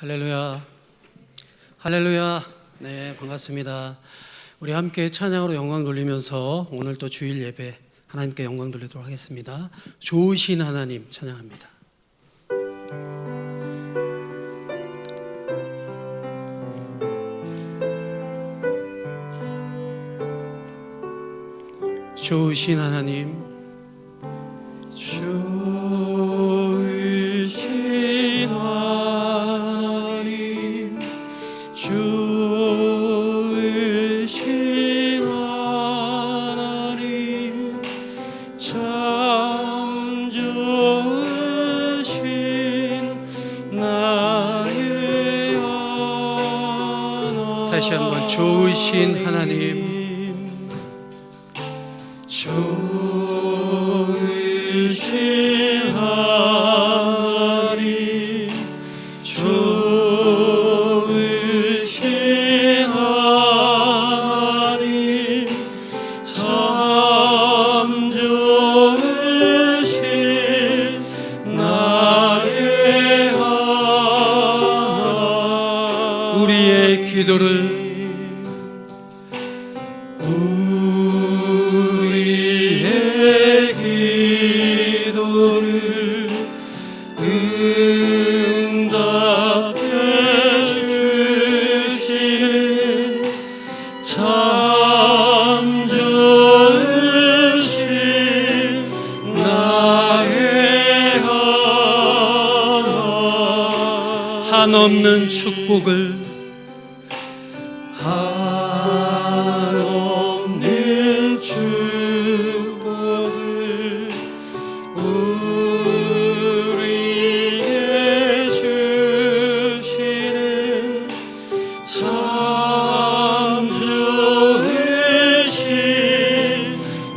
할렐루야, 할렐루야. 네, 반갑습니다. 우리 함께 찬양으로 영광 돌리면서 오늘 또 주일 예배 하나님께 영광 돌리도록 하겠습니다. 좋으신 하나님 찬양합니다. 좋으신 하나님, 좋으신 하나님, 좋으신 하나님, 참 좋으신 나의 하나님. 다시 한번 좋으신 하나님, 좋으신 하나님, 좋으신 하나님, 참 좋으신 나의 하나님. 우리의 기도를 응답해 주시는 참 좋으신 나의 하나님. 한없는 축복을 한없는 축복을 우리에게 주시는 참 좋으신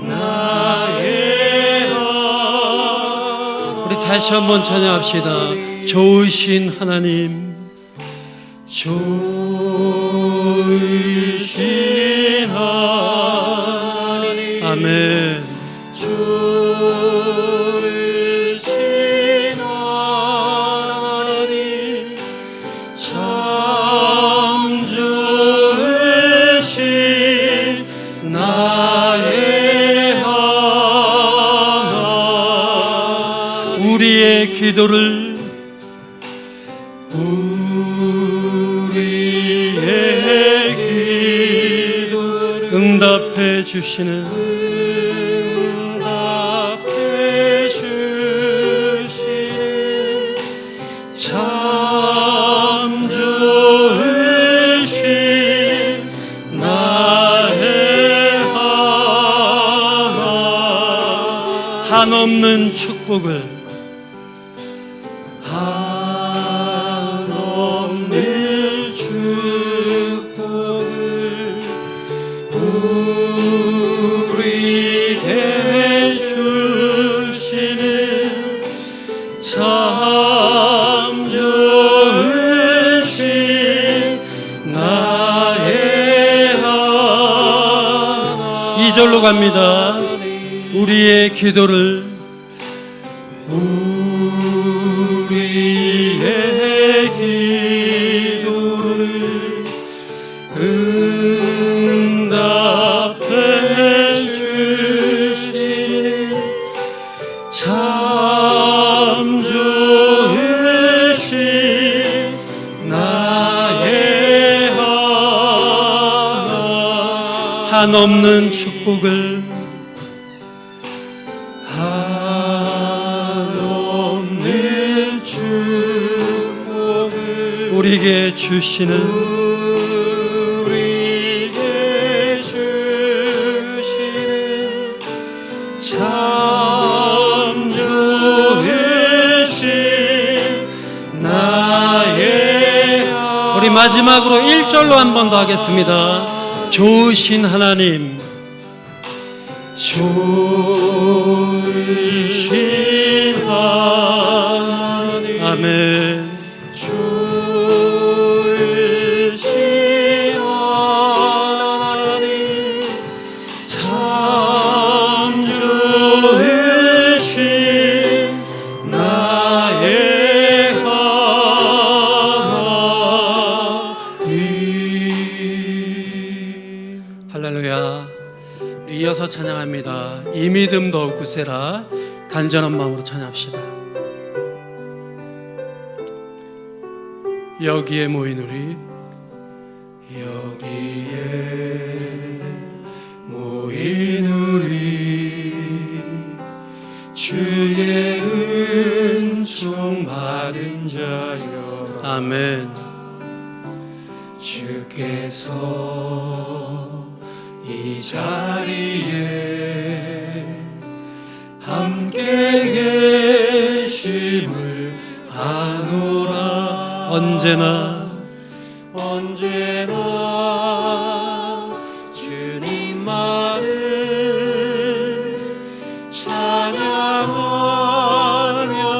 나의 하나님. 우리 다시 한번 찬양합시다. 좋으신 하나님, 좋으신 하나님, 아멘. 좋으신 하나님, 참 좋으신 나의 하나님. 우리의 기도를 응답해 주시는 참 좋으신 나의 하나님. 한없는 축복을 한없는 축복을 우리에게 주시는 참 좋으신 나의 하나님. 2절로 갑니다. 우리의 기도를 우리의 기도를 응답해 주시는 참 좋으신 나의 하나님. 한없는 축복을 한없는 축복을 우리에게 주시는 참 좋으신 나의 하나님. 우리 마지막으로 1절로 한 번 더 하겠습니다. 좋으신 하나님, 좋으신 하나님, 아멘. 좋으신 하나님, 참 좋으신 나의 하나님. 이 믿음 더욱 굳세라. 간절한 마음으로 찬양합시다. 여기에 모인 우리, 여기에 모인 우리, 주의 은총 받은 자여. 아멘. 주께서 이 자리에 함께 계심을 아노라. 언제나 주님만을 찬양하며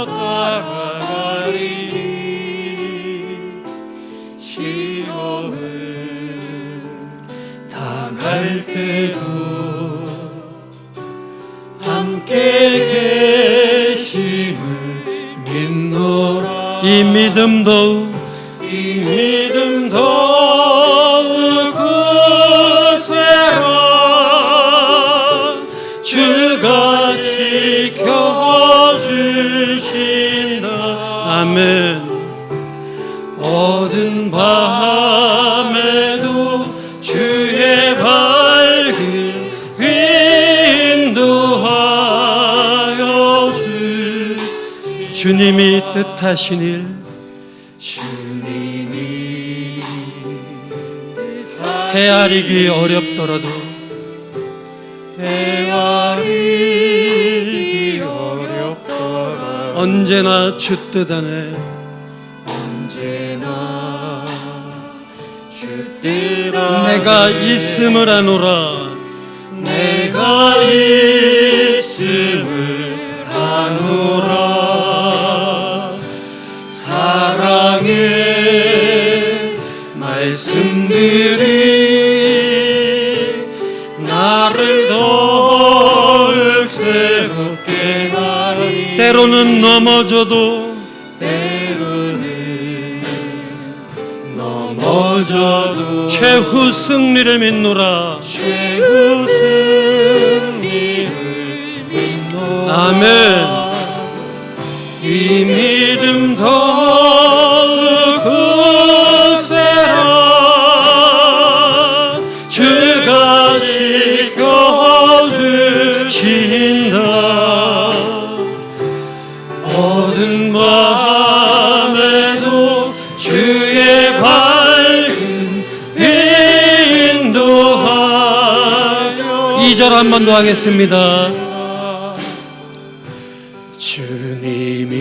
따라가리니 시험을 당할 때도 함께 계심을 믿노라. 이 믿음 더욱 굳세라. 주가 지켜주신다. 아멘. 어두운 밤에도 주의 밝은 인도하여 주님이 뜻하신 일, 헤아리기 어렵더라도 언제나 주 뜻 안에 내가 있음을 아노라. 내가 있음을 아노라. 사랑의 말씀들이 나를 더욱 새롭게 하리. 때로는 넘어져도 최후 승리를 믿노라. 최후 승리를 믿노라. 아멘. 이 믿음 더욱 굳세라. 주가 지켜주신다. 어두운 밤에도 주의 밝은 인도하여. 2절 한 번 더 하겠습니다. 주님이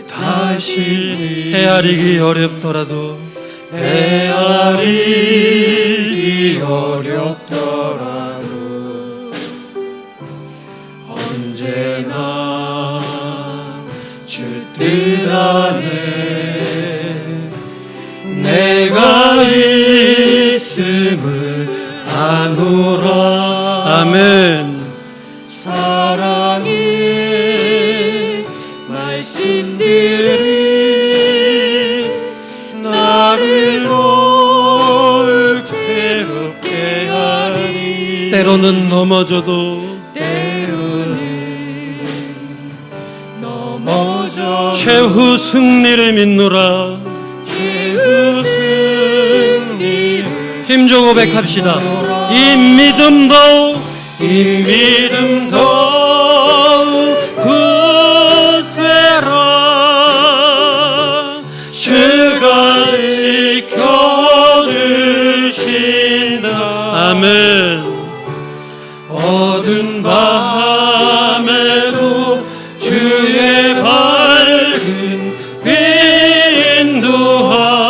뜻하시니 헤아리기 어렵더라도 언제나 주 뜻 안에 내가 있음을 아노라. 아멘. 사랑의 말씀들이 나를 더욱 새롭게 하리. 때로는 넘어져도 최후 승리를 믿노라. 최후 승리를. 힘줘 고백합시다. 이 믿음 더욱 굳세라. 주가 지켜주신다. 아멘. 어두운 밤에도 주의 밝은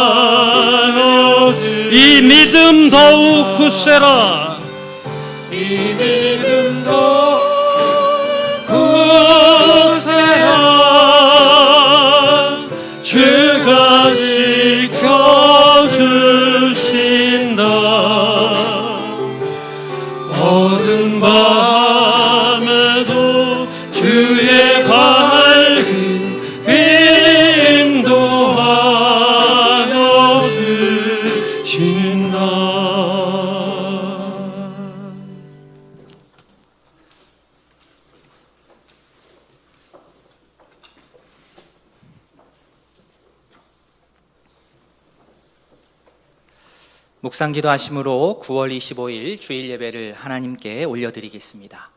인도하여. 이 믿음 더욱 굳세라. 이 믿음 더욱 굳세라. 주가 지켜주신다. 어두운 밤에도 주의 밝은 인도하여 주신다. 묵상기도 하심으로 9월 25일 주일 예배를 하나님께 올려드리겠습니다.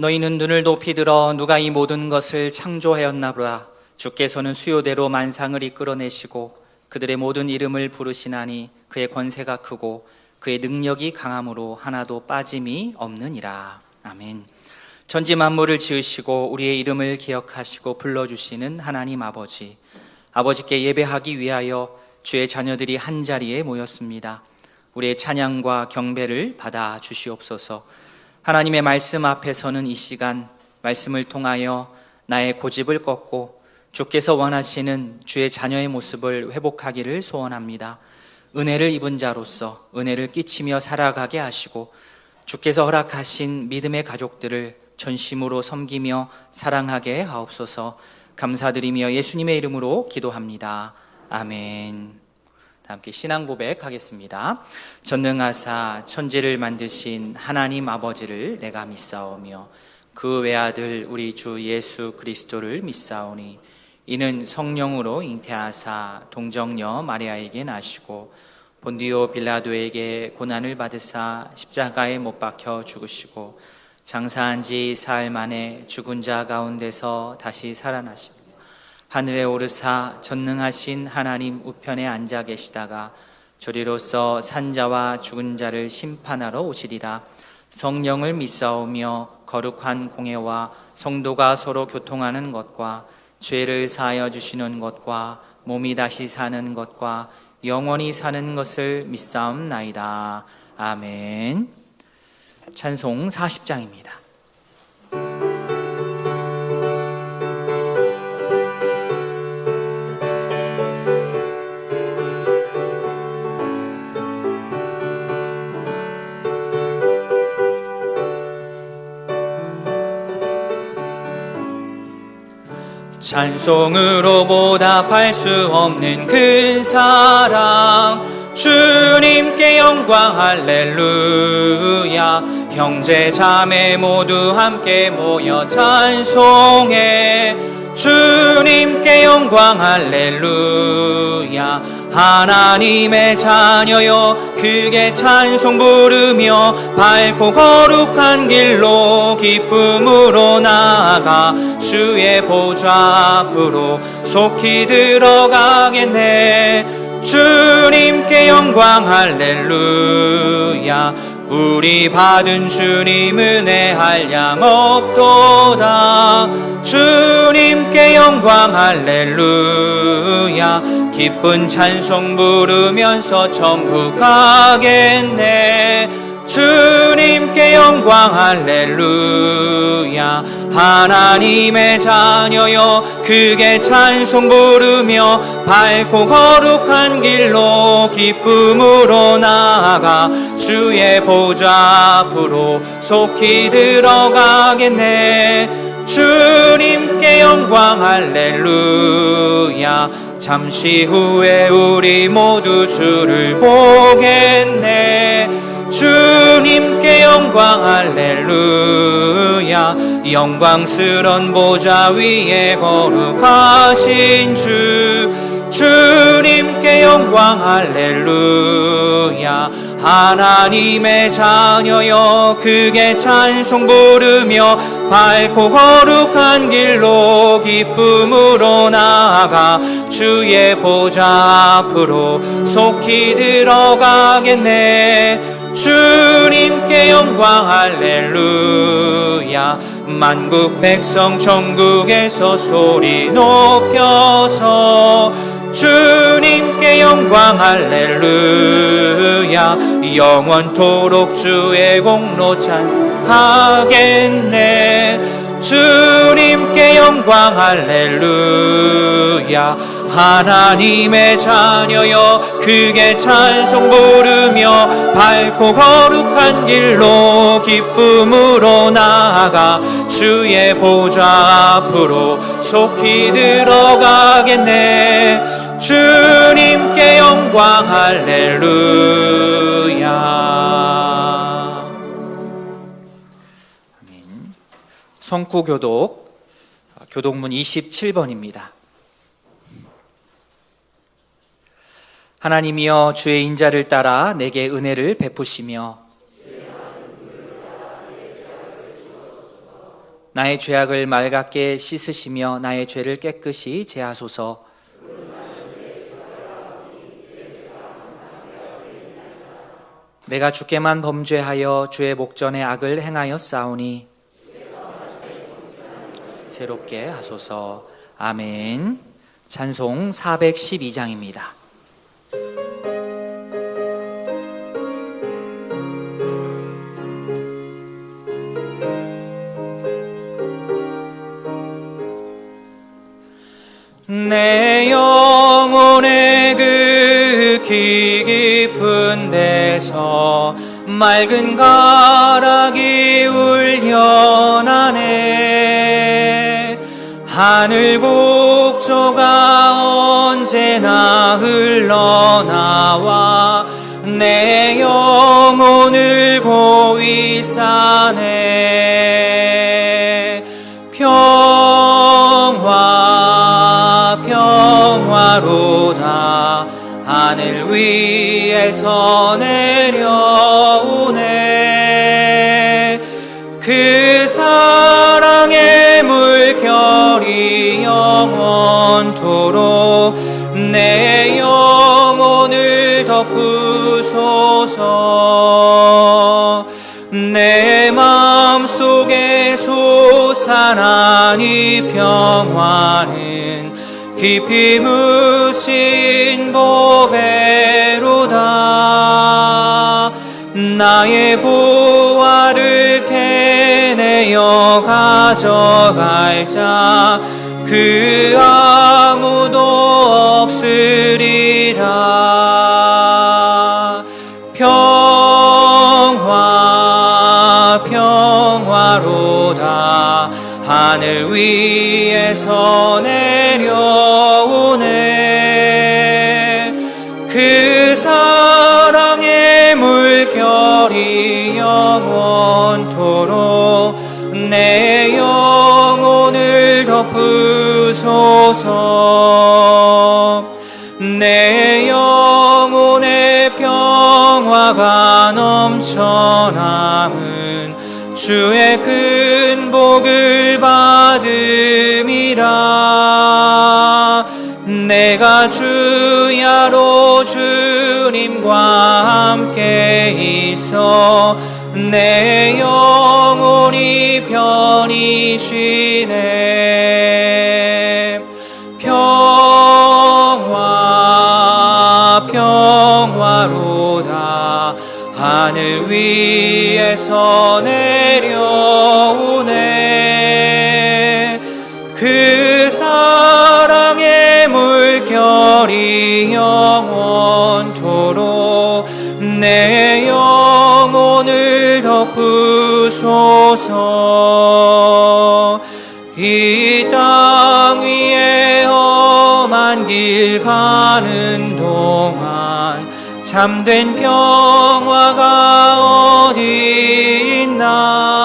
너희는 눈을 높이 들어 누가 이 모든 것을 창조하였나 보라. 주께서는 수요대로 만상을 이끌어내시고 그들의 모든 이름을 부르시나니 그의 권세가 크고 그의 능력이 강함으로 하나도 빠짐이 없느니라. 아멘. 천지 만물을 지으시고 우리의 이름을 기억하시고 불러주시는 하나님 아버지, 아버지께 예배하기 위하여 주의 자녀들이 한자리에 모였습니다. 우리의 찬양과 경배를 받아 주시옵소서. 하나님의 말씀 앞에서는 이 시간 말씀을 통하여 나의 고집을 꺾고 주께서 원하시는 주의 자녀의 모습을 회복하기를 소원합니다. 은혜를 입은 자로서 은혜를 끼치며 살아가게 하시고 주께서 허락하신 믿음의 가족들을 전심으로 섬기며 사랑하게 하옵소서. 감사드리며 예수님의 이름으로 기도합니다. 아멘. 함께 신앙 고백하겠습니다. 전능하사 천지를 만드신 하나님 아버지를 내가 믿사오며 그 외아들 우리 주 예수 그리스도를 믿사오니 이는 성령으로 잉태하사 동정녀 마리아에게 나시고 본디오 빌라도에게 고난을 받으사 십자가에 못 박혀 죽으시고 장사한 지 사흘 만에 죽은 자 가운데서 다시 살아나시고 하늘에 오르사 전능하신 하나님 우편에 앉아 계시다가 저리로서 산자와 죽은 자를 심판하러 오시리라. 성령을 믿사오며 거룩한 공회와 성도가 서로 교통하는 것과 죄를 사하여 주시는 것과 몸이 다시 사는 것과 영원히 사는 것을 믿사옵나이다. 아멘. 찬송 40장입니다. 찬송으로 보답할 수 없는 큰 사랑, 주님께 영광 할렐루야. 형제 자매 모두 함께 모여 찬송해. 주님께 영광 할렐루야. 하나님의 자녀여 크게 찬송 부르며 밝고 거룩한 길로 기쁨으로 나아가 주의 보좌 앞으로 속히 들어가겠네. 주님께 영광 할렐루야. 우리 받은 주님 은혜 한량 없도다. 주님께 영광 할렐루야. 기쁜 찬송 부르면서 천국 가겠네. 주님께 영광 할렐루야. 하나님의 자녀여 크게 찬송 부르며 밝고 거룩한 길로 기쁨으로 나아가 주의 보좌 앞으로 속히 들어가겠네. 주님께 영광 할렐루야. 잠시 후에 우리 모두 주를 보겠네. 주님께 영광 할렐루야. 영광스런 보좌 위에 거룩하신 주, 주님께 영광 할렐루야. 하나님의 자녀여 크게 찬송 부르며 밝고 거룩한 길로 기쁨으로 나아가 주의 보좌 앞으로 속히 들어가겠네. 주님께 영광 할렐루야. 만국 백성 천국에서 소리 높여서 주님께 영광 할렐루야. 영원토록 주의 공로 찬송하겠네. 주님께 영광 할렐루야. 하나님의 자녀여 크게 찬송 부르며 밝고 거룩한 길로 기쁨으로 나아가 주의 보좌 앞으로 속히 들어가겠네. 주님께 영광 할렐루야. 아멘. 성구교독 교독문 27번입니다. 하나님이여 주의 인자를 따라 내게 은혜를 베푸시며 나의 죄악을 맑게 씻으시며 나의 죄를 깨끗이 제하소서. 내가 주께만 범죄하여 주의 목전에 악을 행하였사오니 새롭게 하소서. 아멘. 찬송 412장입니다. 내 영혼의 그 깊은 데서 맑은 가락이 울려나네. 하늘 곡조가 언제나 흘러나와 내 영혼을 고이 싸네. 평화로다 하늘 위에서 내려오네. 그 사랑의 물결이 영원토록 내 영혼을 덮으소서. 내 마음속에 솟아난 이 평화는 깊이 묻힌 보배로다. 나의 보화를 캐내어 가져갈 자 그 아무도 없으리라. 평화로다 하늘 위에서 내려오네. 그 사랑의 물결이 영원토록 내 영혼을 덮으소서. 내 영혼의 평화가 넘쳐남은 주의 큰 복을 받음이라. 내가 주야로 주님과 함께 있어 내 영혼이 편히 쉬네. 평화로다 하늘 위에서 내려오네. 그 사랑의 물결이 영원토록 내 영혼을 덮으소서. 이 땅 위에 험한 길 가는 동안 참된 평화가 어디 있나.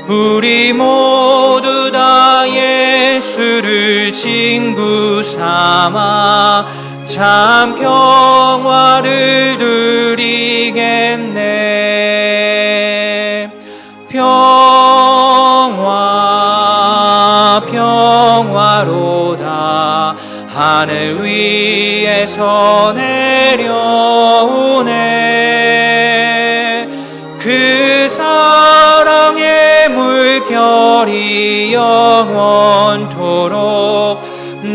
우리 모두 다 예수를 친구 삼아 참 평화를 누리겠네. 평화로다 하늘 위에서 내려오네. 그 사랑의 물결이 영원토록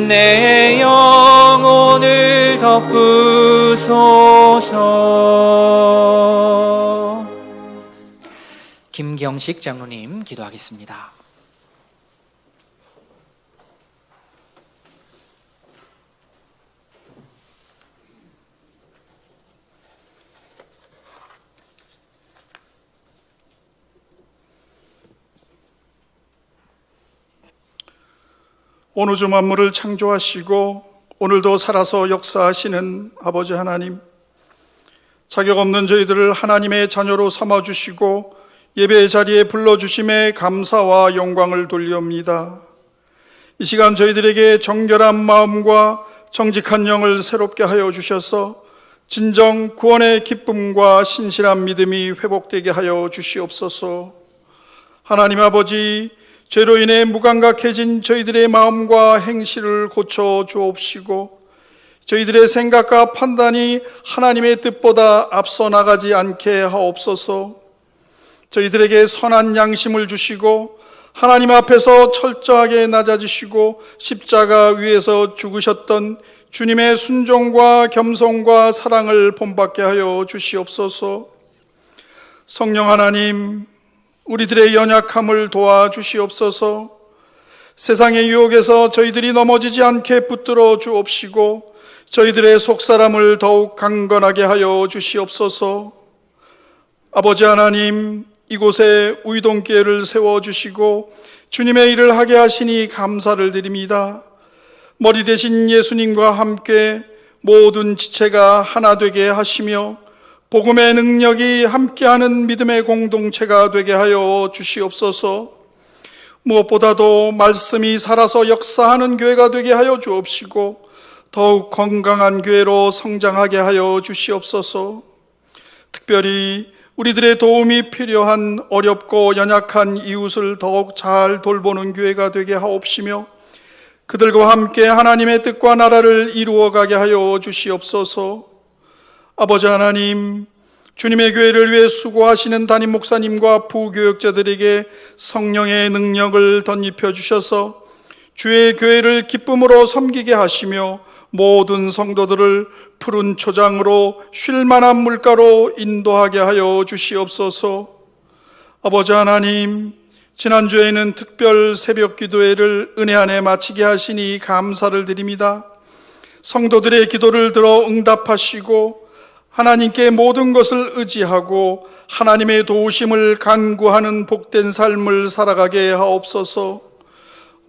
내 영혼을 덮으소서. 김경식 장로님 기도하겠습니다. 온 우주 만물을 창조하시고 오늘도 살아서 역사하시는 아버지 하나님, 자격 없는 저희들을 하나님의 자녀로 삼아주시고 예배의 자리에 불러주심에 감사와 영광을 돌리옵니다. 이 시간 저희들에게 정결한 마음과 정직한 영을 새롭게 하여 주셔서 진정 구원의 기쁨과 신실한 믿음이 회복되게 하여 주시옵소서. 하나님 아버지, 죄로 인해 무감각해진 저희들의 마음과 행실을 고쳐 주옵시고 저희들의 생각과 판단이 하나님의 뜻보다 앞서 나가지 않게 하옵소서. 저희들에게 선한 양심을 주시고 하나님 앞에서 철저하게 낮아지시고 십자가 위에서 죽으셨던 주님의 순종과 겸손과 사랑을 본받게 하여 주시옵소서. 성령 하나님, 우리들의 연약함을 도와주시옵소서. 세상의 유혹에서 저희들이 넘어지지 않게 붙들어 주옵시고 저희들의 속사람을 더욱 강건하게 하여 주시옵소서. 아버지 하나님, 이곳에 우이동교회를 세워주시고 주님의 일을 하게 하시니 감사를 드립니다. 머리 대신 예수님과 함께 모든 지체가 하나 되게 하시며 복음의 능력이 함께하는 믿음의 공동체가 되게 하여 주시옵소서. 무엇보다도 말씀이 살아서 역사하는 교회가 되게 하여 주옵시고 더욱 건강한 교회로 성장하게 하여 주시옵소서. 특별히 우리들의 도움이 필요한 어렵고 연약한 이웃을 더욱 잘 돌보는 교회가 되게 하옵시며 그들과 함께 하나님의 뜻과 나라를 이루어가게 하여 주시옵소서. 아버지 하나님, 주님의 교회를 위해 수고하시는 담임 목사님과 부교역자들에게 성령의 능력을 덧입혀 주셔서 주의 교회를 기쁨으로 섬기게 하시며 모든 성도들을 푸른 초장으로 쉴만한 물가로 인도하게 하여 주시옵소서. 아버지 하나님, 지난주에는 특별 새벽 기도회를 은혜 안에 마치게 하시니 감사를 드립니다. 성도들의 기도를 들어 응답하시고 하나님께 모든 것을 의지하고 하나님의 도우심을 간구하는 복된 삶을 살아가게 하옵소서.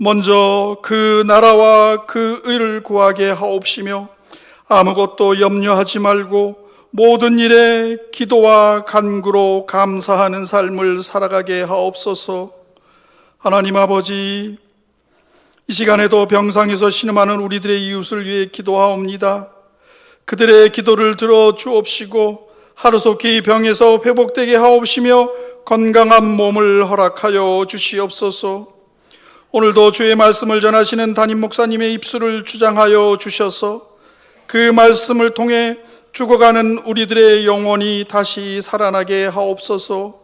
먼저 그 나라와 그 의를 구하게 하옵시며 아무것도 염려하지 말고 모든 일에 기도와 간구로 감사하는 삶을 살아가게 하옵소서. 하나님 아버지, 이 시간에도 병상에서 신음하는 우리들의 이웃을 위해 기도하옵니다. 그들의 기도를 들어 주옵시고 하루속히 병에서 회복되게 하옵시며 건강한 몸을 허락하여 주시옵소서. 오늘도 주의 말씀을 전하시는 담임 목사님의 입술을 주장하여 주셔서 그 말씀을 통해 죽어가는 우리들의 영혼이 다시 살아나게 하옵소서.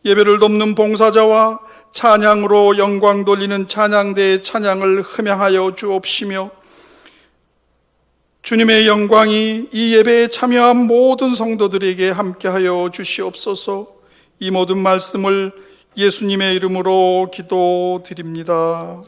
예배를 돕는 봉사자와 찬양으로 영광 돌리는 찬양대의 찬양을 흠양하여 주옵시며 주님의 영광이 이 예배에 참여한 모든 성도들에게 함께하여 주시옵소서. 이 모든 말씀을 예수님의 이름으로 기도드립니다.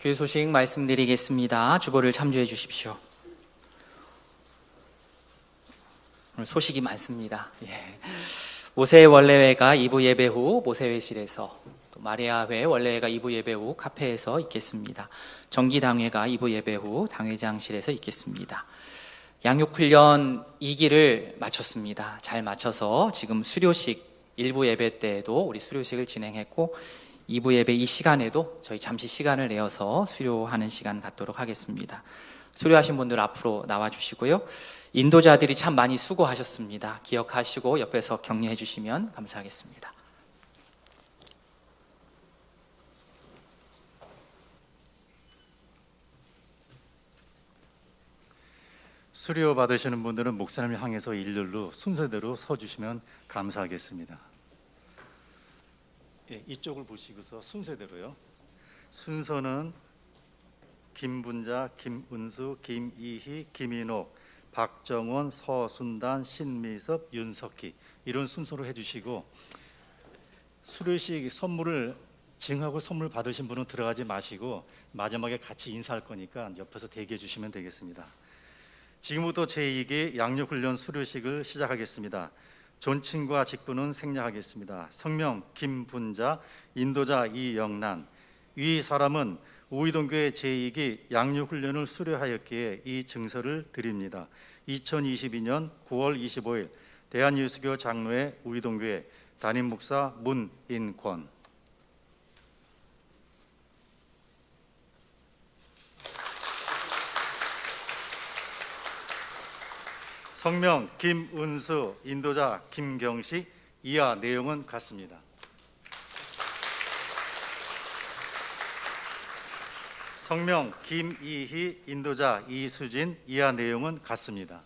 교회 소식 말씀드리겠습니다. 주보를 참조해 주십시오. 오늘 소식이 많습니다. 모세 원래회가 2부 예배 후 모세회실에서, 또 마리아회 원래회가 2부 예배 후 카페에서 있겠습니다. 정기당회가 2부 예배 후 당회장실에서 있겠습니다. 양육훈련 2기를 마쳤습니다. 잘 마쳐서 지금 수료식 1부 예배 때에도 우리 수료식을 진행했고 2부 예배 이 시간에도 저희 잠시 시간을 내어서 수료하는 시간 갖도록 하겠습니다. 수료하신 분들 앞으로 나와주시고요. 인도자들이 참 많이 수고하셨습니다. 기억하시고 옆에서 격려해 주시면 감사하겠습니다. 수료 받으시는 분들은 목사님을 향해서 일렬로 순서대로 서주시면 감사하겠습니다. 예, 이쪽을 보시고서 순서대로요. 순서는 김분자, 김은수, 김이희, 김인옥, 박정원, 서순단, 신미섭, 윤석희 이런 순서로 해주시고 수료식 선물을 징하고 선물 받으신 분은 들어가지 마시고 마지막에 같이 인사할 거니까 옆에서 대기해 주시면 되겠습니다. 지금부터 제2기 양육훈련 수료식을 시작하겠습니다. 존칭과 직분은 생략하겠습니다. 성명 김분자, 인도자 이영란. 이 사람은 우이동교회 제2기 양육훈련을 수료하였기에 이 증서를 드립니다. 2022년 9월 25일 대한예수교 장로회 우이동교회 담임목사 문인권. 성명 김은수, 인도자 김경식. 이하 내용은 같습니다. 성명 김이희, 인도자 이수진. 이하 내용은 같습니다.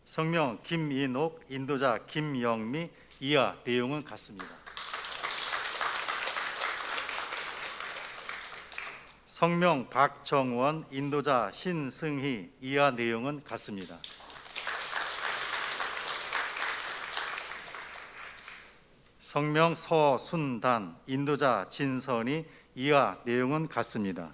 성명 김인옥, 인도자 김영미. 이하 내용은 같습니다. 성명 박정원, 인도자 신승희. 이하 내용은 같습니다. 성명 서순단, 인도자 진선이. 이하 내용은 같습니다.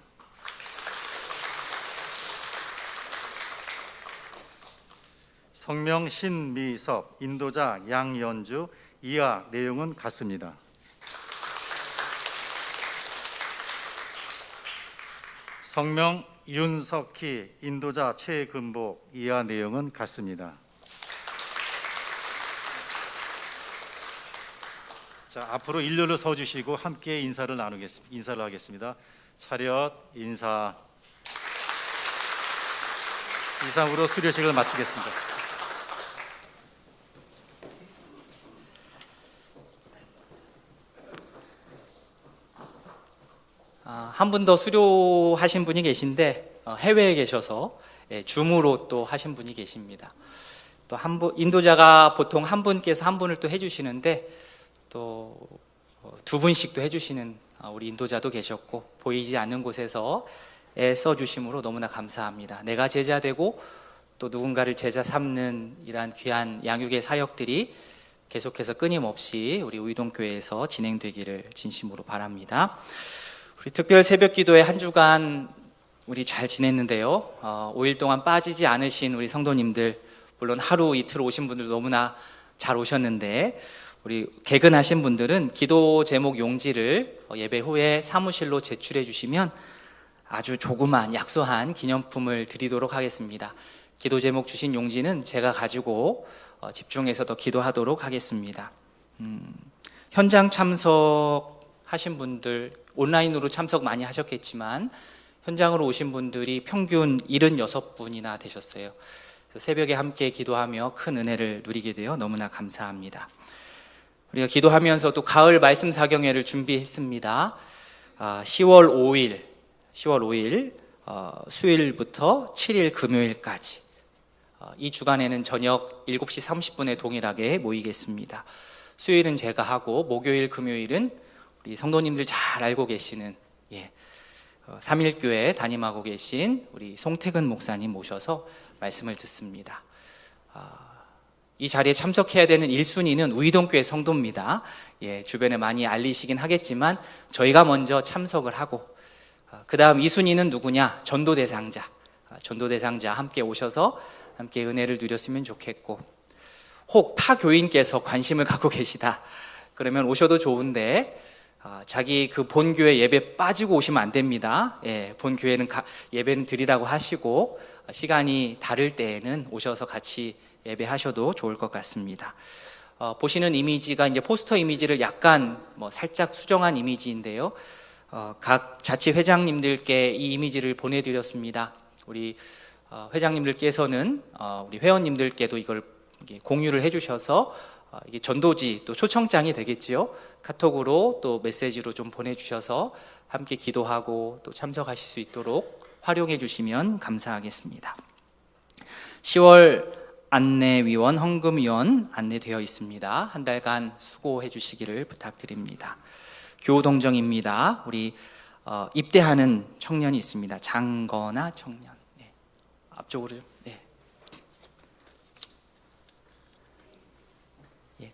성명 신미섭, 인도자 양연주. 이하 내용은 같습니다. 성명 윤석희, 인도자 최근복. 이하 내용은 같습니다. 자, 앞으로 일렬로 서주시고 함께 인사를 하겠습니다. 차렷 인사. 이상으로 수료식을 마치겠습니다. 한 분 더 수료하신 분이 계신데 해외에 계셔서 줌으로 또 하신 분이 계십니다. 또 한 분, 인도자가 보통 한 분께서 한 분을 또 해주시는데 또 두 분씩도 해주시는 우리 인도자도 계셨고 보이지 않는 곳에서 애써주심으로 너무나 감사합니다. 내가 제자 되고 또 누군가를 제자 삼는 이러한 귀한 양육의 사역들이 계속해서 끊임없이 우리 우이동교회에서 진행되기를 진심으로 바랍니다. 우리 특별 새벽 기도회 한 주간 우리 잘 지냈는데요. 5일 동안 빠지지 않으신 우리 성도님들, 물론 하루 이틀 오신 분들도 너무나 잘 오셨는데 우리 개근하신 분들은 기도 제목 용지를 예배 후에 사무실로 제출해 주시면 아주 조그만 약소한 기념품을 드리도록 하겠습니다. 기도 제목 주신 용지는 제가 가지고 집중해서 더 기도하도록 하겠습니다. 현장 참석하신 분들, 온라인으로 참석 많이 하셨겠지만 현장으로 오신 분들이 평균 76분이나 되셨어요. 그래서 새벽에 함께 기도하며 큰 은혜를 누리게 되어 너무나 감사합니다. 우리가 기도하면서도 가을 말씀 사경회를 준비했습니다. 10월 5일 수요일부터 7일 금요일까지 이 주간에는 저녁 7시 30분에 동일하게 모이겠습니다. 수요일은 제가 하고 목요일, 금요일은 우리 성도님들 잘 알고 계시는 삼일교회 담임하고 계신 우리 송태근 목사님 모셔서 말씀을 듣습니다. 이 자리에 참석해야 되는 1순위는 우이동교회 성도입니다. 주변에 많이 알리시긴 하겠지만 저희가 먼저 참석을 하고 그 다음 2순위는 누구냐? 전도 대상자 함께 오셔서 함께 은혜를 누렸으면 좋겠고, 혹 타 교인께서 관심을 갖고 계시다 그러면 오셔도 좋은데 자기 그 본교회 예배 빠지고 오시면 안 됩니다. 본교회는 예배는 드리라고 하시고 시간이 다를 때에는 오셔서 같이 예배하셔도 좋을 것 같습니다. 보시는 이미지가 이제 포스터 이미지를 약간 살짝 수정한 이미지인데요. 각 자치 회장님들께 이 이미지를 보내드렸습니다. 우리 회장님들께서는 우리 회원님들께도 이걸 공유를 해주셔서 이게 전도지 또 초청장이 되겠지요. 카톡으로 또 메시지로 좀 보내주셔서 함께 기도하고 또 참석하실 수 있도록 활용해 주시면 감사하겠습니다. 10월 안내위원, 헌금위원 안내되어 있습니다. 한 달간 수고해 주시기를 부탁드립니다. 교동정입니다. 우리 입대하는 청년이 있습니다. 장건아 청년. 앞쪽으로 좀.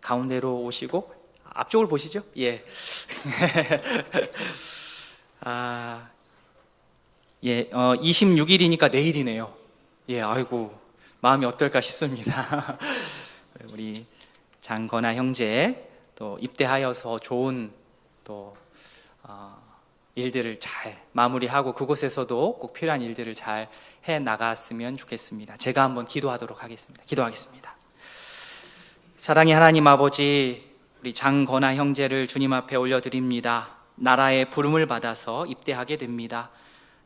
가운데로 오시고 앞쪽을 보시죠. 26일이니까 내일이네요. 아이고 마음이 어떨까 싶습니다. 우리 장건아 형제 또 입대하여서 좋은 또 일들을 잘 마무리하고 그곳에서도 꼭 필요한 일들을 잘 해 나갔으면 좋겠습니다. 제가 한번 기도하도록 하겠습니다. 기도하겠습니다. 사랑의 하나님 아버지, 우리 장건아 형제를 주님 앞에 올려드립니다. 나라의 부름을 받아서 입대하게 됩니다.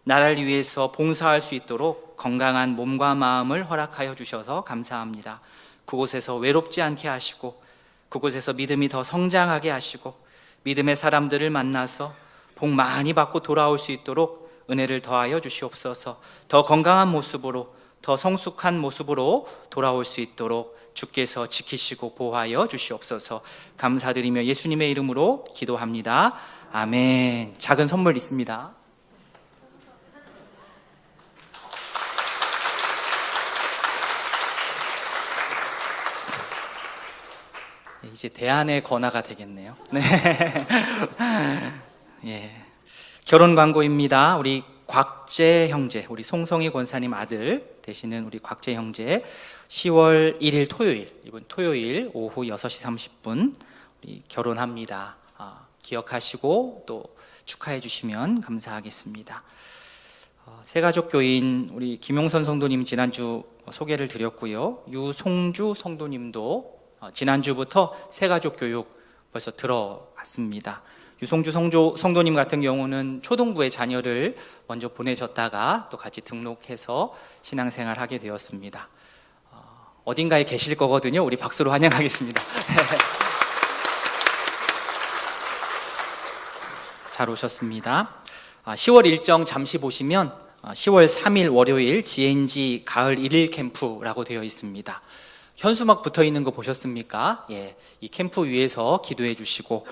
나라를 위해서 봉사할 수 있도록 건강한 몸과 마음을 허락하여 주셔서 감사합니다. 그곳에서 외롭지 않게 하시고 그곳에서 믿음이 더 성장하게 하시고 믿음의 사람들을 만나서 복 많이 받고 돌아올 수 있도록 은혜를 더하여 주시옵소서. 더 건강한 모습으로 더 성숙한 모습으로 돌아올 수 있도록 주께서 지키시고 보호하여 주시옵소서. 감사드리며 예수님의 이름으로 기도합니다. 아멘. 작은 선물 있습니다. 이제 대안의 권하가 되겠네요. 네. 결혼 광고입니다. 우리 곽재 형제, 우리 송성희 권사님 아들 되시는 우리 곽재 형제 10월 1일 토요일, 이번 토요일 오후 6시 30분 우리 결혼합니다. 기억하시고 또 축하해 주시면 감사하겠습니다. 새가족교인 우리 김용선 성도님 지난주 소개를 드렸고요. 유송주 성도님도 지난주부터 새가족 교육 벌써 들어갔습니다. 유송주 성도님 같은 경우는 초등부에 자녀를 먼저 보내셨다가 또 같이 등록해서 신앙생활 하게 되었습니다. 어딘가에 계실 거거든요. 우리 박수로 환영하겠습니다. 잘 오셨습니다. 10월 일정 잠시 보시면 10월 3일 월요일 GNG 가을 1일 캠프라고 되어 있습니다. 현수막 붙어 있는 거 보셨습니까? 이 캠프 위에서 기도해 주시고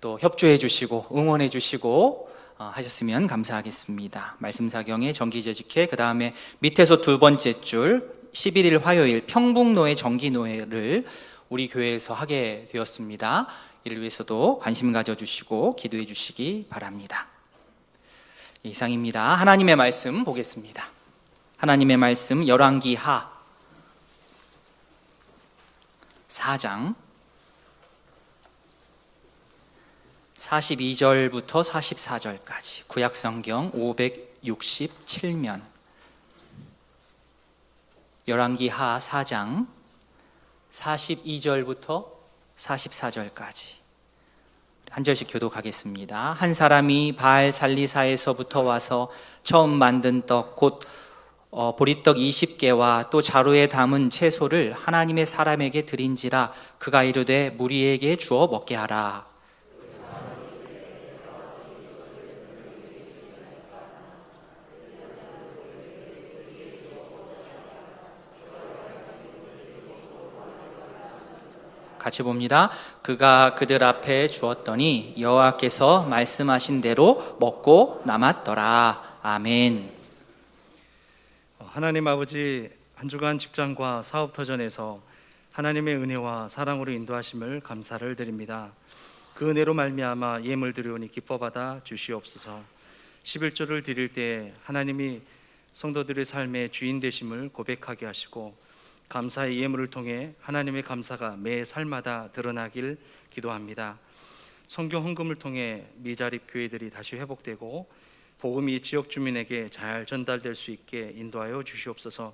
또 협조해 주시고 응원해 주시고 하셨으면 감사하겠습니다. 말씀 사경에 정기재직회, 그 다음에 밑에서 두 번째 줄 11일 화요일 평북노회 정기노회를 우리 교회에서 하게 되었습니다. 이를 위해서도 관심 가져주시고 기도해 주시기 바랍니다. 이상입니다. 하나님의 말씀 보겠습니다. 하나님의 말씀 열왕기하 4장 42절부터 44절까지 구약성경 567면 열왕기하 4장 42절부터 44절까지 한 절씩 교독하겠습니다. 한 사람이 바알 살리사에서부터 와서 처음 만든 떡 곧 보리떡 20개와 또 자루에 담은 채소를 하나님의 사람에게 드린지라 그가 이르되 무리에게 주어 먹게 하라. 같이 봅니다. 그가 그들 앞에 주었더니 여호와께서 말씀하신 대로 먹고 남았더라. 아멘. 하나님 아버지, 한 주간 직장과 사업 터전에서 하나님의 은혜와 사랑으로 인도하심을 감사를 드립니다. 그 은혜로 말미암아 예물 드리오니 기뻐 받아 주시옵소서. 11조를 드릴 때 하나님이 성도들의 삶의 주인 되심을 고백하게 하시고 감사의 예물을 통해 하나님의 감사가 매 살마다 드러나길 기도합니다. 선교 헌금을 통해 미자립 교회들이 다시 회복되고 복음이 지역 주민에게 잘 전달될 수 있게 인도하여 주시옵소서.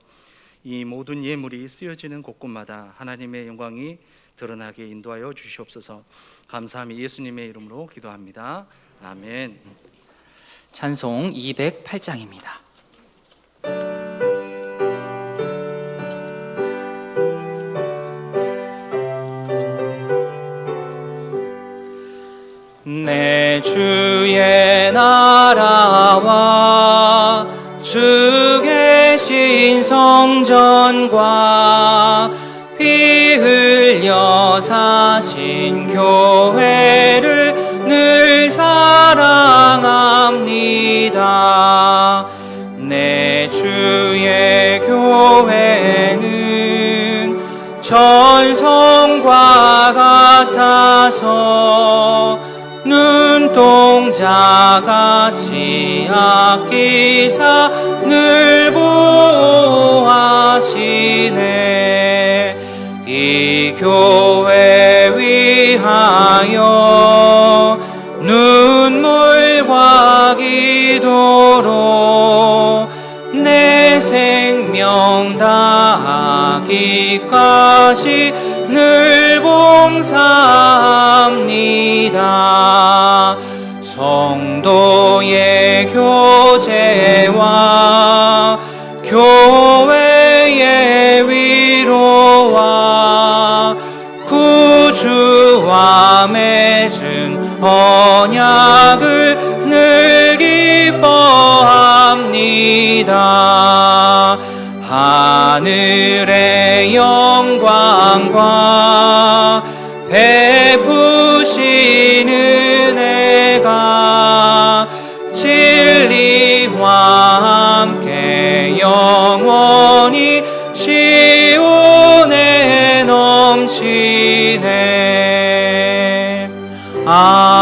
이 모든 예물이 쓰여지는 곳곳마다 하나님의 영광이 드러나게 인도하여 주시옵소서. 감사함이 예수님의 이름으로 기도합니다. 아멘. 찬송 208장입니다. 내 주의 나라와 주 계신 성전과 피 흘려 사신 교회를 늘 사랑합니다. 내 주의 교회는 전성과 같아서 눈동자같이 아끼사 늘 보호하시네. 이 교회 위하여 눈물과 기도로 내 생명 다하기까지 늘 봉사합니다. 성도의 교제와 교회의 위로와 구주와 맺은 언약을 늘 기뻐합니다. 하늘의 영광과 베푸신 은혜가 진리와 함께 영원히 시온에 넘치네. 아멘.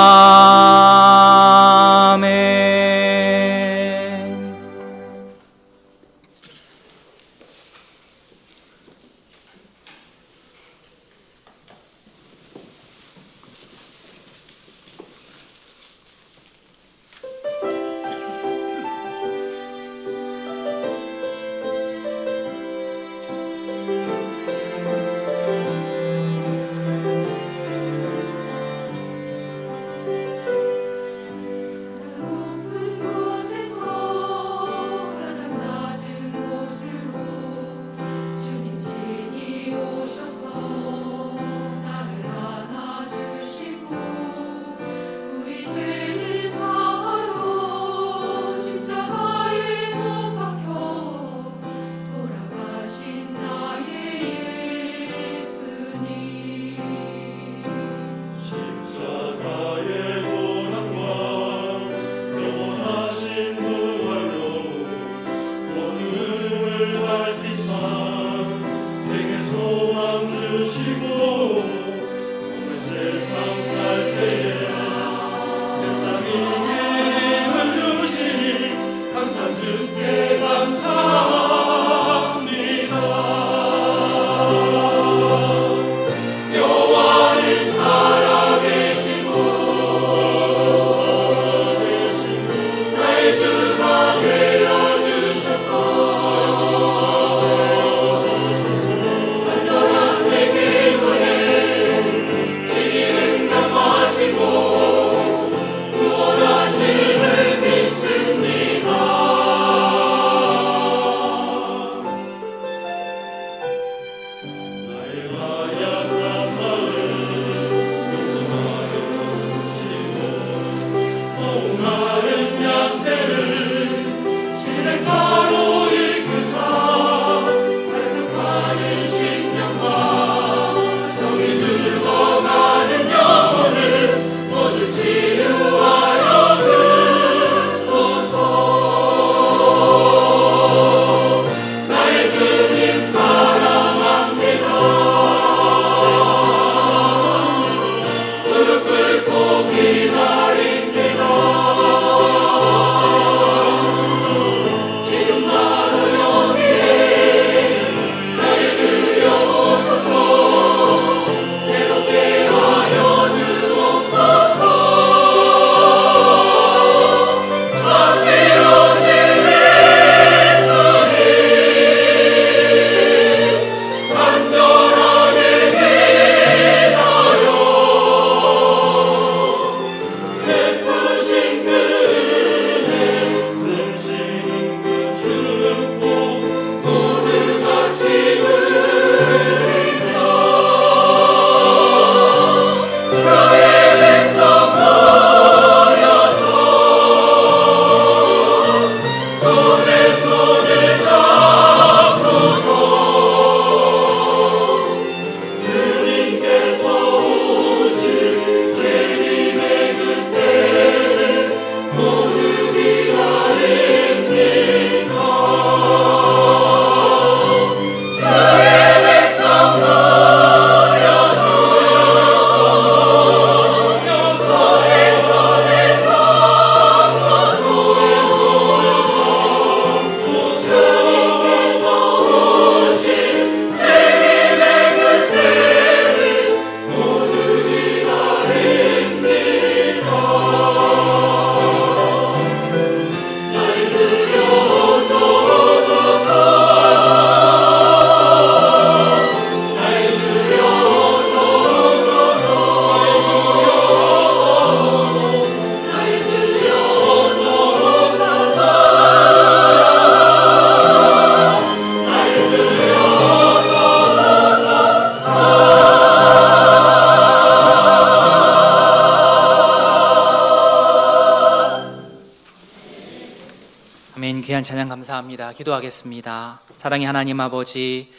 아멘. 귀한 찬양 감사합니다. 기도하겠습니다. 사랑의 하나님 아버지,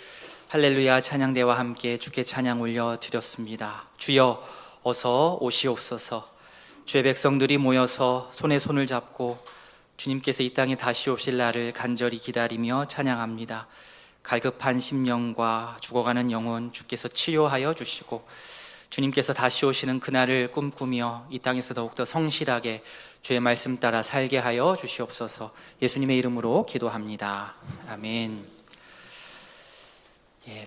할렐루야 찬양대와 함께 주께 찬양 올려드렸습니다. 주여 어서 오시옵소서. 주의 백성들이 모여서 손에 손을 잡고 주님께서 이 땅에 다시 오실 날을 간절히 기다리며 찬양합니다. 갈급한 심령과 죽어가는 영혼 주께서 치료하여 주시고 주님께서 다시 오시는 그날을 꿈꾸며 이 땅에서 더욱더 성실하게 주의 말씀 따라 살게 하여 주시옵소서. 예수님의 이름으로 기도합니다. 아멘.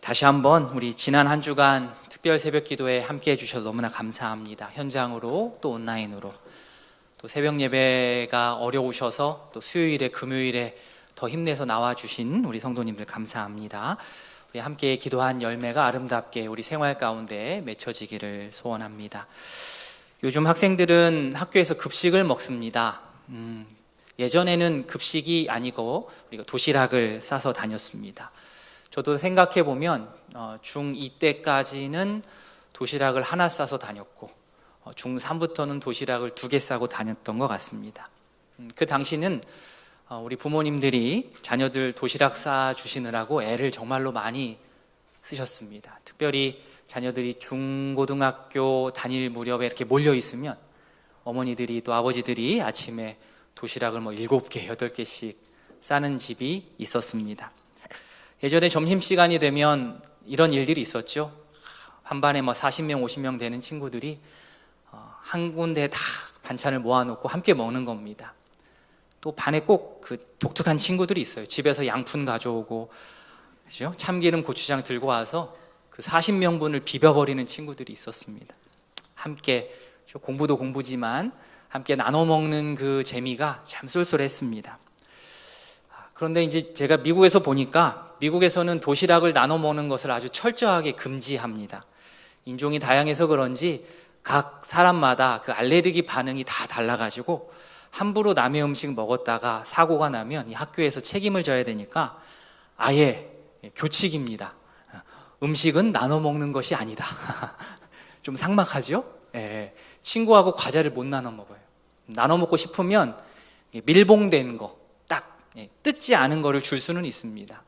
다시 한번 우리 지난 한 주간 특별 새벽 기도에 함께 해주셔서 너무나 감사합니다. 현장으로 또 온라인으로 또 새벽 예배가 어려우셔서 또 수요일에 금요일에 더 힘내서 나와주신 우리 성도님들 감사합니다. 우리 함께 기도한 열매가 아름답게 우리 생활 가운데 맺혀지기를 소원합니다. 요즘 학생들은 학교에서 급식을 먹습니다. 예전에는 급식이 아니고 우리가 도시락을 싸서 다녔습니다. 저도 생각해 보면 중2 때까지는 도시락을 하나 싸서 다녔고 중3부터는 도시락을 2개 싸고 다녔던 것 같습니다. 그 당시는 우리 부모님들이 자녀들 도시락 싸주시느라고 애를 정말로 많이 쓰셨습니다. 특별히 자녀들이 중고등학교 다닐 무렵에 이렇게 몰려 있으면 어머니들이 또 아버지들이 아침에 도시락을 7개, 8개씩 싸는 집이 있었습니다. 예전에 점심시간이 되면 이런 일들이 있었죠. 한 반에 40명, 50명 되는 친구들이 한 군데에 다 반찬을 모아놓고 함께 먹는 겁니다. 또 반에 꼭 그 독특한 친구들이 있어요. 집에서 양푼 가져오고 그렇죠? 참기름, 고추장 들고 와서 그 40명분을 비벼버리는 친구들이 있었습니다. 함께 공부도 공부지만 함께 나눠 먹는 그 재미가 참 쏠쏠했습니다. 그런데 이제 제가 미국에서 보니까 미국에서는 도시락을 나눠 먹는 것을 아주 철저하게 금지합니다. 인종이 다양해서 그런지 각 사람마다 그 알레르기 반응이 다 달라가지고 함부로 남의 음식 먹었다가 사고가 나면 이 학교에서 책임을 져야 되니까 아예 교칙입니다. 음식은 나눠 먹는 것이 아니다. 좀 삭막하죠? 예, 친구하고 과자를 못 나눠 먹어요. 나눠 먹고 싶으면 밀봉된 거, 딱 뜯지 않은 거를 줄 수는 있습니다.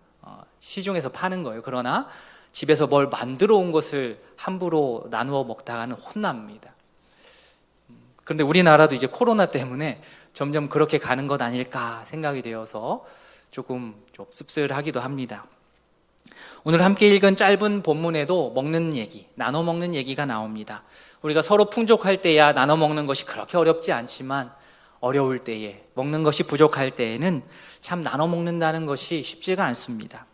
시중에서 파는 거예요. 그러나 집에서 뭘 만들어 온 것을 함부로 나누어 먹다가는 혼납니다. 그런데 우리나라도 이제 코로나 때문에 점점 그렇게 가는 것 아닐까 생각이 되어서 조금 좀 씁쓸하기도 합니다. 오늘 함께 읽은 짧은 본문에도 먹는 얘기, 나눠 먹는 얘기가 나옵니다. 우리가 서로 풍족할 때야 나눠 먹는 것이 그렇게 어렵지 않지만 어려울 때에, 먹는 것이 부족할 때에는 참 나눠 먹는다는 것이 쉽지가 않습니다.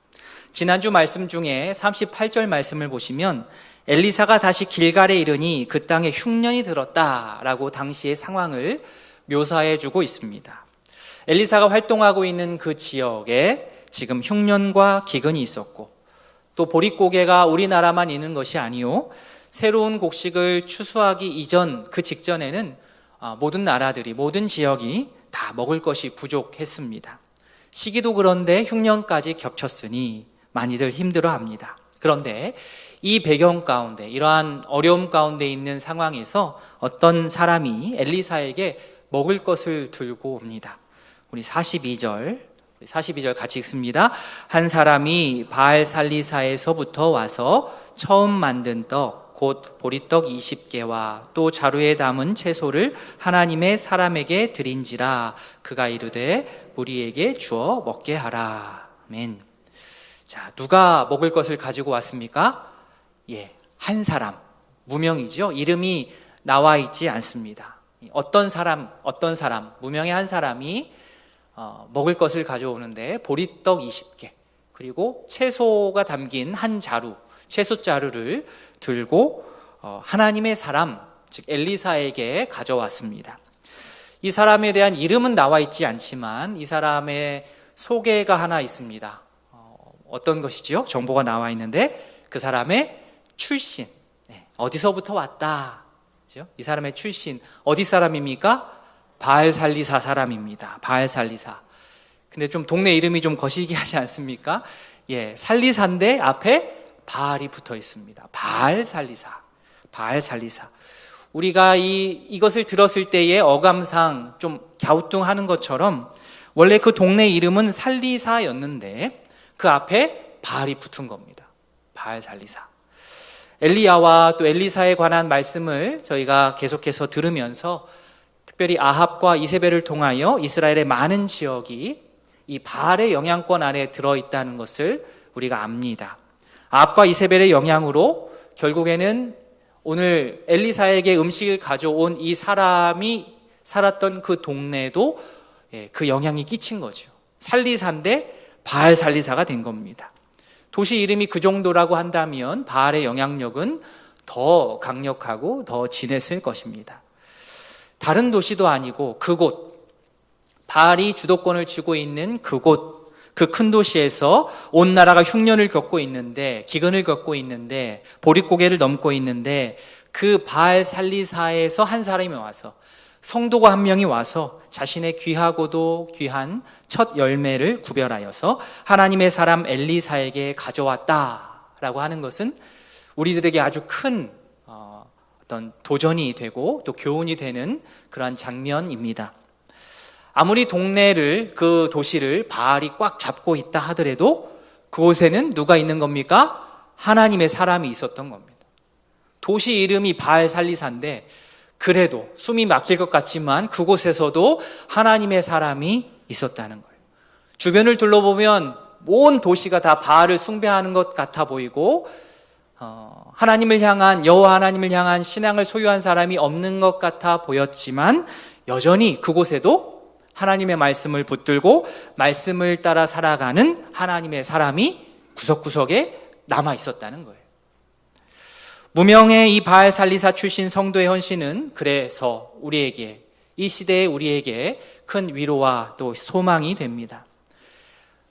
지난주 말씀 중에 38절 말씀을 보시면 엘리사가 다시 길갈에 이르니 그 땅에 흉년이 들었다라고 당시의 상황을 묘사해 주고 있습니다. 엘리사가 활동하고 있는 그 지역에 지금 흉년과 기근이 있었고 또 보릿고개가 우리나라만 있는 것이 아니요 새로운 곡식을 추수하기 이전 그 직전에는 모든 나라들이 모든 지역이 다 먹을 것이 부족했습니다. 시기도 그런데 흉년까지 겹쳤으니 많이들 힘들어합니다. 그런데 이 배경 가운데 이러한 어려움 가운데 있는 상황에서 어떤 사람이 엘리사에게 먹을 것을 들고 옵니다. 우리 42절 같이 읽습니다. 한 사람이 바알살리사에서부터 와서 처음 만든 떡 곧 보리떡 20개와 또 자루에 담은 채소를 하나님의 사람에게 드린지라 그가 이르되 무리에게 주어 먹게 하라. 아멘. 자, 누가 먹을 것을 가지고 왔습니까? 한 사람, 무명이죠. 이름이 나와 있지 않습니다. 어떤 사람, 무명의 한 사람이 먹을 것을 가져오는데 보리떡 20개 그리고 채소가 담긴 한 자루, 채소 자루를 들고 하나님의 사람, 즉 엘리사에게 가져왔습니다. 이 사람에 대한 이름은 나와 있지 않지만 이 사람의 소개가 하나 있습니다. 어떤 것이지요? 정보가 나와 있는데 그 사람의 출신, 어디서부터 왔다. 이 사람의 출신, 어디 사람입니까? 바알살리사 사람입니다. 바알살리사. 근데 좀 동네 이름이 좀 거시기 하지 않습니까? 살리사인데 앞에 바알이 붙어 있습니다. 바알살리사. 우리가 이것을 들었을 때의 어감상 좀 갸우뚱하는 것처럼 원래 그 동네 이름은 살리사였는데 그 앞에 바알이 붙은 겁니다. 바알 살리사. 엘리야와 또 엘리사에 관한 말씀을 저희가 계속해서 들으면서 특별히 아합과 이세벨을 통하여 이스라엘의 많은 지역이 이 바알의 영향권 안에 들어있다는 것을 우리가 압니다. 아합과 이세벨의 영향으로 결국에는 오늘 엘리사에게 음식을 가져온 이 사람이 살았던 그 동네에도 그 영향이 끼친 거죠. 살리사인데 바알 살리사가 된 겁니다. 도시 이름이 그 정도라고 한다면 바알의 영향력은 더 강력하고 더 진했을 것입니다. 다른 도시도 아니고 그곳, 바알이 주도권을 쥐고 있는 그곳, 그 큰 도시에서 온 나라가 흉년을 겪고 있는데, 기근을 겪고 있는데, 보릿고개를 넘고 있는데, 그 바알 살리사에서 한 사람이 와서, 성도가 한 명이 와서 자신의 귀하고도 귀한 첫 열매를 구별하여서 하나님의 사람 엘리사에게 가져왔다라고 하는 것은 우리들에게 아주 큰 어떤 도전이 되고 또 교훈이 되는 그러한 장면입니다. 아무리 동네를, 그 도시를 바알이 꽉 잡고 있다 하더라도 그곳에는 누가 있는 겁니까? 하나님의 사람이 있었던 겁니다. 도시 이름이 바알 살리사인데 그래도 숨이 막힐 것 같지만 그곳에서도 하나님의 사람이 있었다는 거예요. 주변을 둘러보면 온 도시가 다 바알을 숭배하는 것 같아 보이고 하나님을 향한, 여호와 하나님을 향한 신앙을 소유한 사람이 없는 것 같아 보였지만 여전히 그곳에도 하나님의 말씀을 붙들고 말씀을 따라 살아가는 하나님의 사람이 구석구석에 남아 있었다는 거예요. 무명의 이 바알 살리사 출신 성도의 헌신은 그래서 우리에게, 이 시대의 우리에게 큰 위로와 또 소망이 됩니다.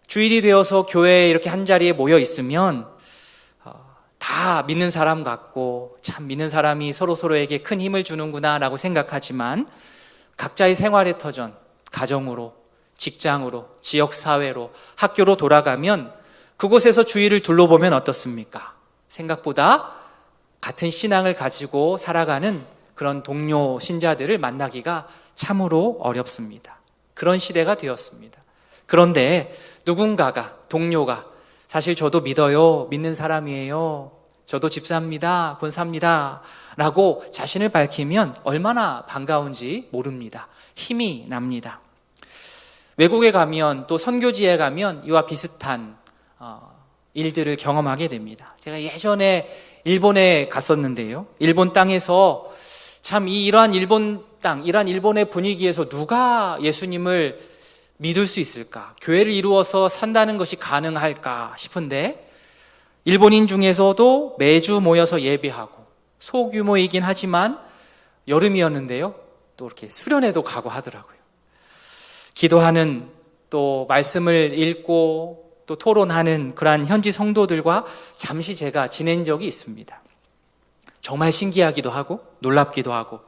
주일이 되어서 교회에 이렇게 한자리에 모여 있으면 다 믿는 사람 같고 참 믿는 사람이 서로서로에게 큰 힘을 주는구나 라고 생각하지만 각자의 생활의 터전, 가정으로, 직장으로, 지역사회로, 학교로 돌아가면 그곳에서 주위를 둘러보면 어떻습니까? 생각보다 같은 신앙을 가지고 살아가는 그런 동료 신자들을 만나기가 참으로 어렵습니다. 그런 시대가 되었습니다. 그런데 누군가가, 동료가 사실 저도 믿어요, 믿는 사람이에요, 저도 집사입니다, 권사입니다 라고 자신을 밝히면 얼마나 반가운지 모릅니다. 힘이 납니다. 외국에 가면 또 선교지에 가면 이와 비슷한 일들을 경험하게 됩니다. 제가 예전에 일본에 갔었는데요. 일본 땅에서 참 이러한 일본 땅, 이러한 일본의 분위기에서 누가 예수님을 믿을 수 있을까? 교회를 이루어서 산다는 것이 가능할까 싶은데 일본인 중에서도 매주 모여서 예배하고 소규모이긴 하지만 여름이었는데요. 또 이렇게 수련회도 가고 하더라고요. 기도하는, 또 말씀을 읽고 또 토론하는 그러한 현지 성도들과 잠시 제가 지낸 적이 있습니다. 정말 신기하기도 하고 놀랍기도 하고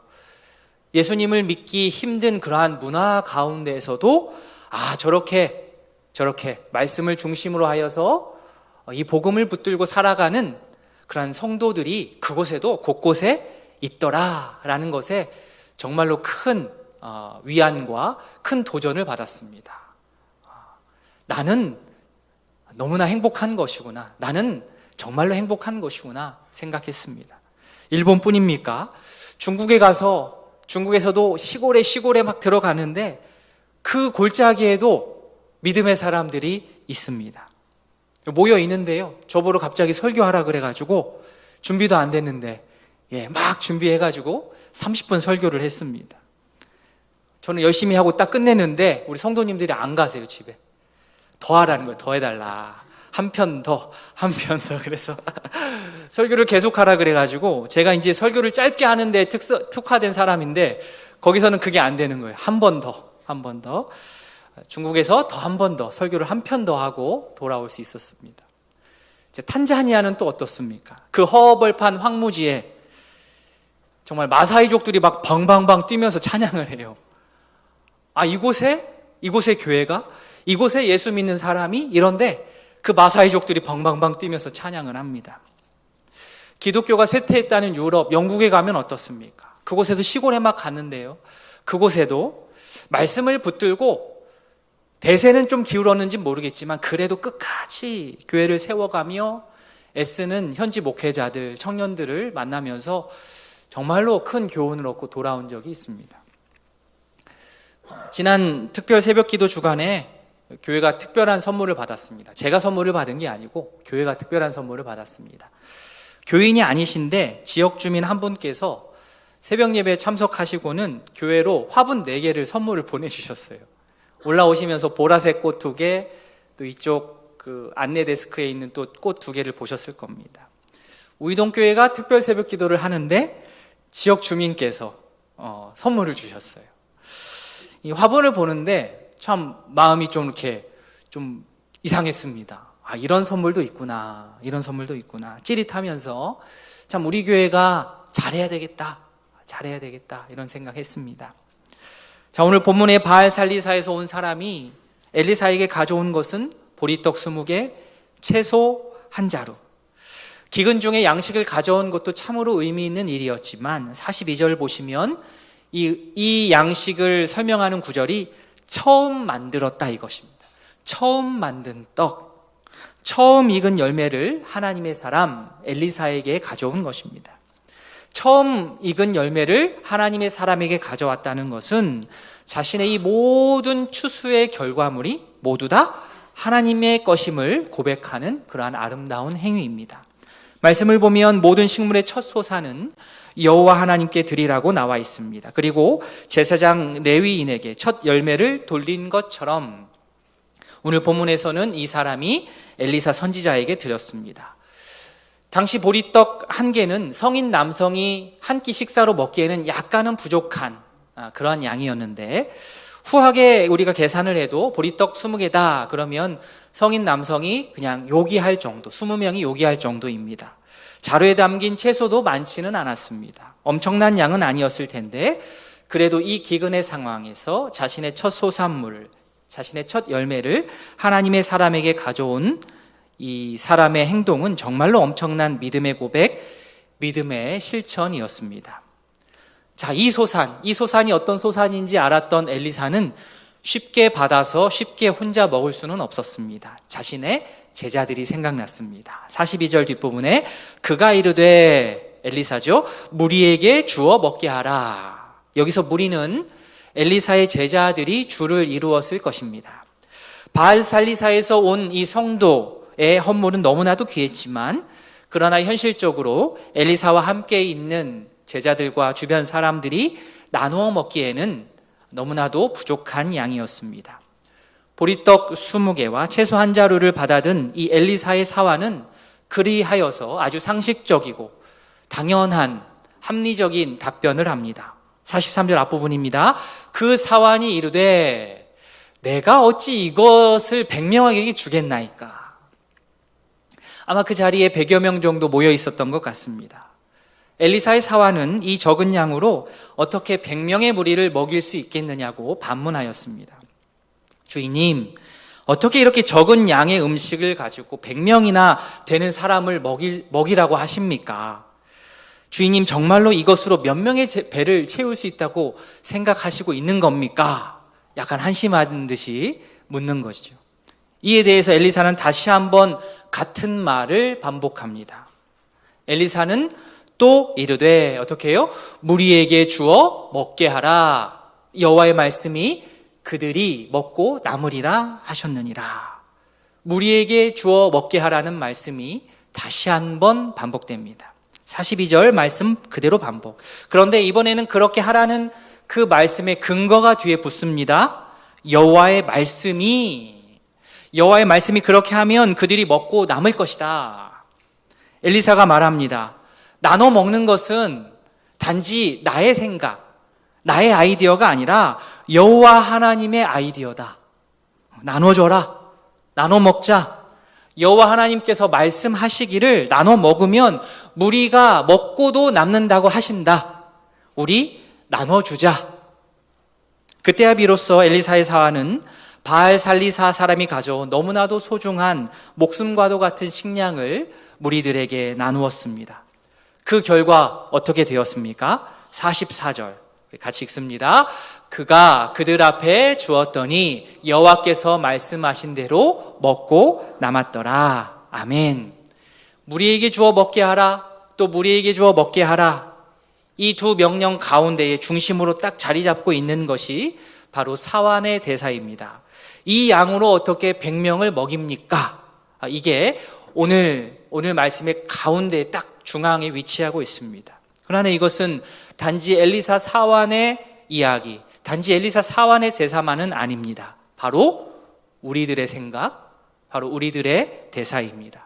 예수님을 믿기 힘든 그러한 문화 가운데에서도 저렇게 말씀을 중심으로 하여서 이 복음을 붙들고 살아가는 그러한 성도들이 그곳에도 곳곳에 있더라라는 것에 정말로 큰 위안과 큰 도전을 받았습니다. 나는 너무나 행복한 것이구나, 나는 정말로 행복한 것이구나 생각했습니다. 일본뿐입니까? 중국에 가서 중국에서도 시골에 막 들어가는데 그 골짜기에도 믿음의 사람들이 있습니다. 모여 있는데요, 저보러 갑자기 설교하라 그래가지고 준비도 안 됐는데 막 준비해가지고 30분 설교를 했습니다. 저는 열심히 하고 딱 끝냈는데 우리 성도님들이 안 가세요. 집에 더 하라는 거예요. 더 해달라, 한 편 더. 그래서 설교를 계속하라 그래가지고 제가 이제 설교를 짧게 하는데 특화된 사람인데 거기서는 그게 안 되는 거예요. 한 번 더 중국에서 더 한 번 더 설교를 한 편 더 하고 돌아올 수 있었습니다. 이제 탄자니아는 또 어떻습니까? 그 허허벌판 황무지에 정말 마사이족들이 막 방방방 뛰면서 찬양을 해요. 이곳에 교회가, 이곳에 예수 믿는 사람이 이런데 그 마사이족들이 방방방 뛰면서 찬양을 합니다. 기독교가 쇠퇴했다는 유럽, 영국에 가면 어떻습니까? 그곳에도 시골에 막 갔는데요, 그곳에도 말씀을 붙들고 대세는 좀 기울었는지 모르겠지만 그래도 끝까지 교회를 세워가며 애쓰는 현지 목회자들, 청년들을 만나면서 정말로 큰 교훈을 얻고 돌아온 적이 있습니다. 지난 특별 새벽기도 주간에 교회가 특별한 선물을 받았습니다. 제가 선물을 받은 게 아니고 교회가 특별한 선물을 받았습니다. 교인이 아니신데 지역 주민 한 분께서 새벽 예배에 참석하시고는 교회로 화분 4개를 선물을 보내주셨어요. 올라오시면서 보라색 꽃 2개, 또 이쪽 그 안내 데스크에 있는 또 꽃 2개를 보셨을 겁니다. 우이동교회가 특별 새벽 기도를 하는데 지역 주민께서 선물을 주셨어요. 이 화분을 보는데 참 마음이 좀 이렇게 좀 이상했습니다. 아, 이런 선물도 있구나, 이런 선물도 있구나. 찌릿하면서 참 우리 교회가 잘해야 되겠다, 이런 생각했습니다. 자, 오늘 본문의 바알 살리사에서 온 사람이 엘리사에게 가져온 것은 보리떡 20개, 채소 1자루. 기근 중에 양식을 가져온 것도 참으로 의미 있는 일이었지만 42절 보시면 이 양식을 설명하는 구절이 처음 만들었다 이것입니다. 처음 만든 떡, 처음 익은 열매를 하나님의 사람 엘리사에게 가져온 것입니다. 처음 익은 열매를 하나님의 사람에게 가져왔다는 것은 자신의 이 모든 추수의 결과물이 모두 다 하나님의 것임을 고백하는 그러한 아름다운 행위입니다. 말씀을 보면 모든 식물의 첫 소사는 여호와 하나님께 드리라고 나와 있습니다. 그리고 제사장 레위인에게 첫 열매를 돌린 것처럼 오늘 본문에서는 이 사람이 엘리사 선지자에게 드렸습니다. 당시 보리떡 1개는 성인 남성이 한 끼 식사로 먹기에는 약간은 부족한 그러한 양이었는데 후하게 우리가 계산을 해도 보리떡 20개다 그러면 성인 남성이 그냥 요기할 정도, 20명이 요기할 정도입니다. 자루에 담긴 채소도 많지는 않았습니다. 엄청난 양은 아니었을 텐데 그래도 이 기근의 상황에서 자신의 첫 소산물, 자신의 첫 열매를 하나님의 사람에게 가져온 이 사람의 행동은 정말로 엄청난 믿음의 고백, 믿음의 실천이었습니다. 자, 이 소산이 어떤 소산인지 알았던 엘리사는 쉽게 받아서 쉽게 혼자 먹을 수는 없었습니다. 자신의 제자들이 생각났습니다. 42절 뒷부분에 그가 이르되, 엘리사죠, 무리에게 주어 먹게 하라. 여기서 무리는 엘리사의 제자들이 주를 이루었을 것입니다. 바알 살리사에서 온 이 성도의 헌물은 너무나도 귀했지만 그러나 현실적으로 엘리사와 함께 있는 제자들과 주변 사람들이 나누어 먹기에는 너무나도 부족한 양이었습니다. 보리떡 20개와 채소 1자루를 받아든 이 엘리사의 사화는 그리하여서 아주 상식적이고 당연한 합리적인 답변을 합니다. 43절 앞부분입니다. 그 사환이 이르되 내가 어찌 이것을 100명에게 주겠나이까. 아마 그 자리에 100여 명 정도 모여 있었던 것 같습니다. 엘리사의 사환은 이 적은 양으로 어떻게 100명의 무리를 먹일 수 있겠느냐고 반문하였습니다. 주인님, 어떻게 이렇게 적은 양의 음식을 가지고 100명이나 되는 사람을 먹이라고 하십니까? 주인님, 정말로 이것으로 몇 명의 배를 채울 수 있다고 생각하시고 있는 겁니까? 약간 한심한 듯이 묻는 것이죠. 이에 대해서 엘리사는 다시 한번 같은 말을 반복합니다. 엘리사는 또 이르되 어떻게 해요? 무리에게 주어 먹게 하라. 여호와의 말씀이 그들이 먹고 남으리라 하셨느니라. 무리에게 주어 먹게 하라는 말씀이 다시 한번 반복됩니다. 42절 말씀 그대로 반복. 그런데 이번에는 그렇게 하라는 그 말씀의 근거가 뒤에 붙습니다. 여호와의 말씀이 그렇게 하면 그들이 먹고 남을 것이다. 엘리사가 말합니다. 나눠 먹는 것은 단지 나의 생각, 나의 아이디어가 아니라 여호와 하나님의 아이디어다. 나눠줘라. 나눠 먹자. 여호와 하나님께서 말씀하시기를 나눠 먹으면 무리가 먹고도 남는다고 하신다. 우리 나눠주자. 그때야 비로소 엘리사의 사화는 바알 살리사 사람이 가져온 너무나도 소중한 목숨과도 같은 식량을 무리들에게 나누었습니다. 그 결과 어떻게 되었습니까? 44절 같이 읽습니다. 그가 그들 앞에 주었더니 여호와께서 말씀하신 대로 먹고 남았더라. 아멘. 무리에게 주어 먹게 하라, 또 무리에게 주어 먹게 하라. 이 두 명령 가운데에 중심으로 딱 자리 잡고 있는 것이 바로 사환의 대사입니다. 이 양으로 어떻게 100명을 먹입니까? 이게 오늘 말씀의 가운데 딱 중앙에 위치하고 있습니다. 그러나 이것은 단지 엘리사 사환의 이야기, 단지 엘리사 사환의 제사만은 아닙니다. 바로 우리들의 생각, 바로 우리들의 대사입니다.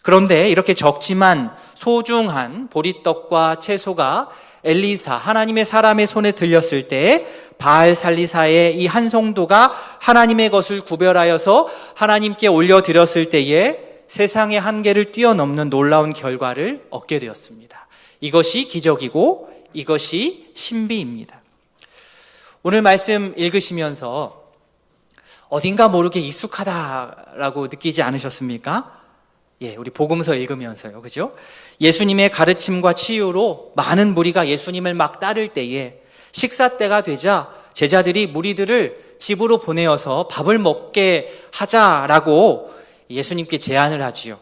그런데 이렇게 적지만 소중한 보리떡과 채소가 엘리사, 하나님의 사람의 손에 들렸을 때 바알 살리사의 이 한 송도가 하나님의 것을 구별하여서 하나님께 올려드렸을 때에 세상의 한계를 뛰어넘는 놀라운 결과를 얻게 되었습니다. 이것이 기적이고 이것이 신비입니다. 오늘 말씀 읽으시면서 어딘가 모르게 익숙하다라고 느끼지 않으셨습니까? 예, 우리 복음서 읽으면서요, 그죠? 예수님의 가르침과 치유로 많은 무리가 예수님을 막 따를 때에 식사 때가 되자 제자들이 무리들을 집으로 보내어서 밥을 먹게 하자라고 예수님께 제안을 하지요.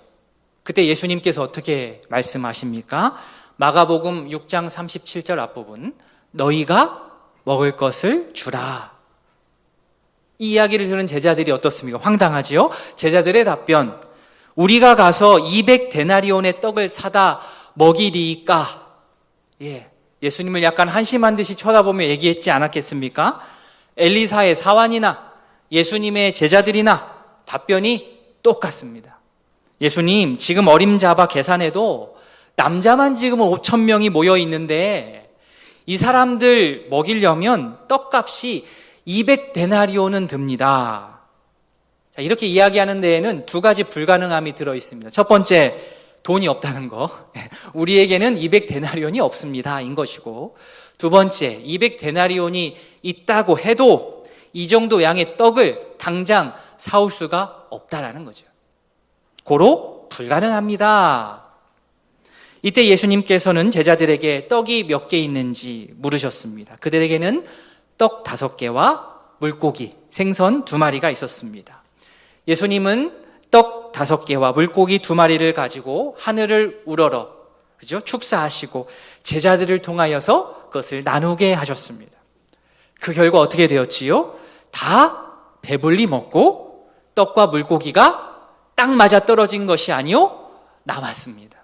그때 예수님께서 어떻게 말씀하십니까? 마가복음 6장 37절 앞부분, 너희가 먹을 것을 주라. 이 이야기를 들은 제자들이 어떻습니까? 황당하지요? 제자들의 답변, 우리가 가서 200데나리온의 떡을 사다 먹이리이까? 예수님을 약간 한심한 듯이 쳐다보며 얘기했지 않았겠습니까? 엘리사의 사환이나 예수님의 제자들이나 답변이 똑같습니다. 예수님, 지금 어림잡아 계산해도 남자만 지금 5,000명이 모여 있는데 이 사람들 먹이려면 떡값이 200데나리온은 듭니다. 자, 이렇게 이야기하는 데에는 두 가지 불가능함이 들어 있습니다. 첫 번째, 돈이 없다는 거. 우리에게는 200데나리온이 없습니다. 인 것이고, 두 번째, 200데나리온이 있다고 해도 이 정도 양의 떡을 당장 사올 수가 없다라는 거죠. 고로 불가능합니다. 이때 예수님께서는 제자들에게 떡이 몇 개 있는지 물으셨습니다. 그들에게는 떡 5개와 물고기, 생선 2마리가 있었습니다. 예수님은 떡 5개와 물고기 2마리를 가지고 하늘을 우러러, 그죠? 축사하시고 제자들을 통하여서 그것을 나누게 하셨습니다. 그 결과 어떻게 되었지요? 다 배불리 먹고 떡과 물고기가 딱 맞아 떨어진 것이 아니요, 남았습니다.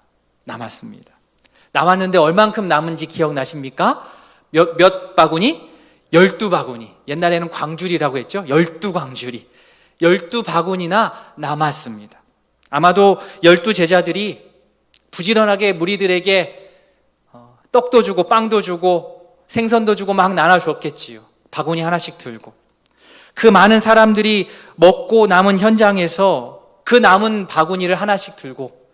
남았는데 얼만큼 남은지 기억나십니까? 몇 바구니? 12바구니. 옛날에는 광주리라고 했죠? 12광주리. 12바구니나 남았습니다. 아마도 12제자들이 부지런하게 무리들에게 떡도 주고 빵도 주고 생선도 주고 막 나눠줬겠지요. 바구니 하나씩 들고. 그 많은 사람들이 먹고 남은 현장에서 그 남은 바구니를 하나씩 들고,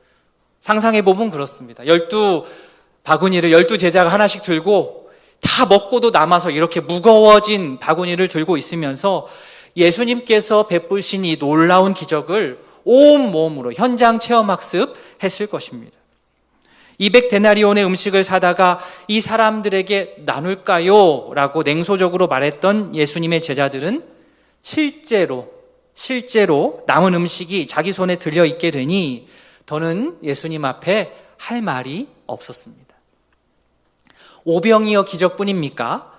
상상해보면 그렇습니다. 12바구니를 12제자가 하나씩 들고 다 먹고도 남아서 이렇게 무거워진 바구니를 들고 있으면서 예수님께서 베푸신 이 놀라운 기적을 온몸으로 현장 체험학습 했을 것입니다. 200데나리온의 음식을 사다가 이 사람들에게 나눌까요? 라고 냉소적으로 말했던 예수님의 제자들은 실제로 남은 음식이 자기 손에 들려 있게 되니 더는 예수님 앞에 할 말이 없었습니다. 오병이어 기적뿐입니까?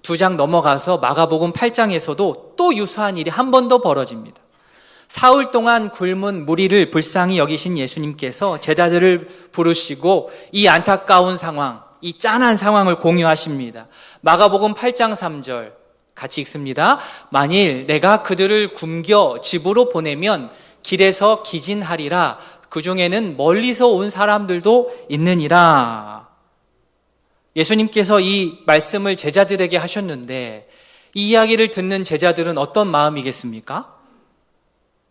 2장 넘어가서 마가복음 8장에서도 또 유사한 일이 한 번 더 벌어집니다. 사흘 동안 굶은 무리를 불쌍히 여기신 예수님께서 제자들을 부르시고 이 안타까운 상황, 이 짠한 상황을 공유하십니다. 마가복음 8장 3절 같이 읽습니다. 만일 내가 그들을 굶겨 집으로 보내면 길에서 기진하리라. 그 중에는 멀리서 온 사람들도 있느니라. 예수님께서 이 말씀을 제자들에게 하셨는데 이 이야기를 듣는 제자들은 어떤 마음이겠습니까?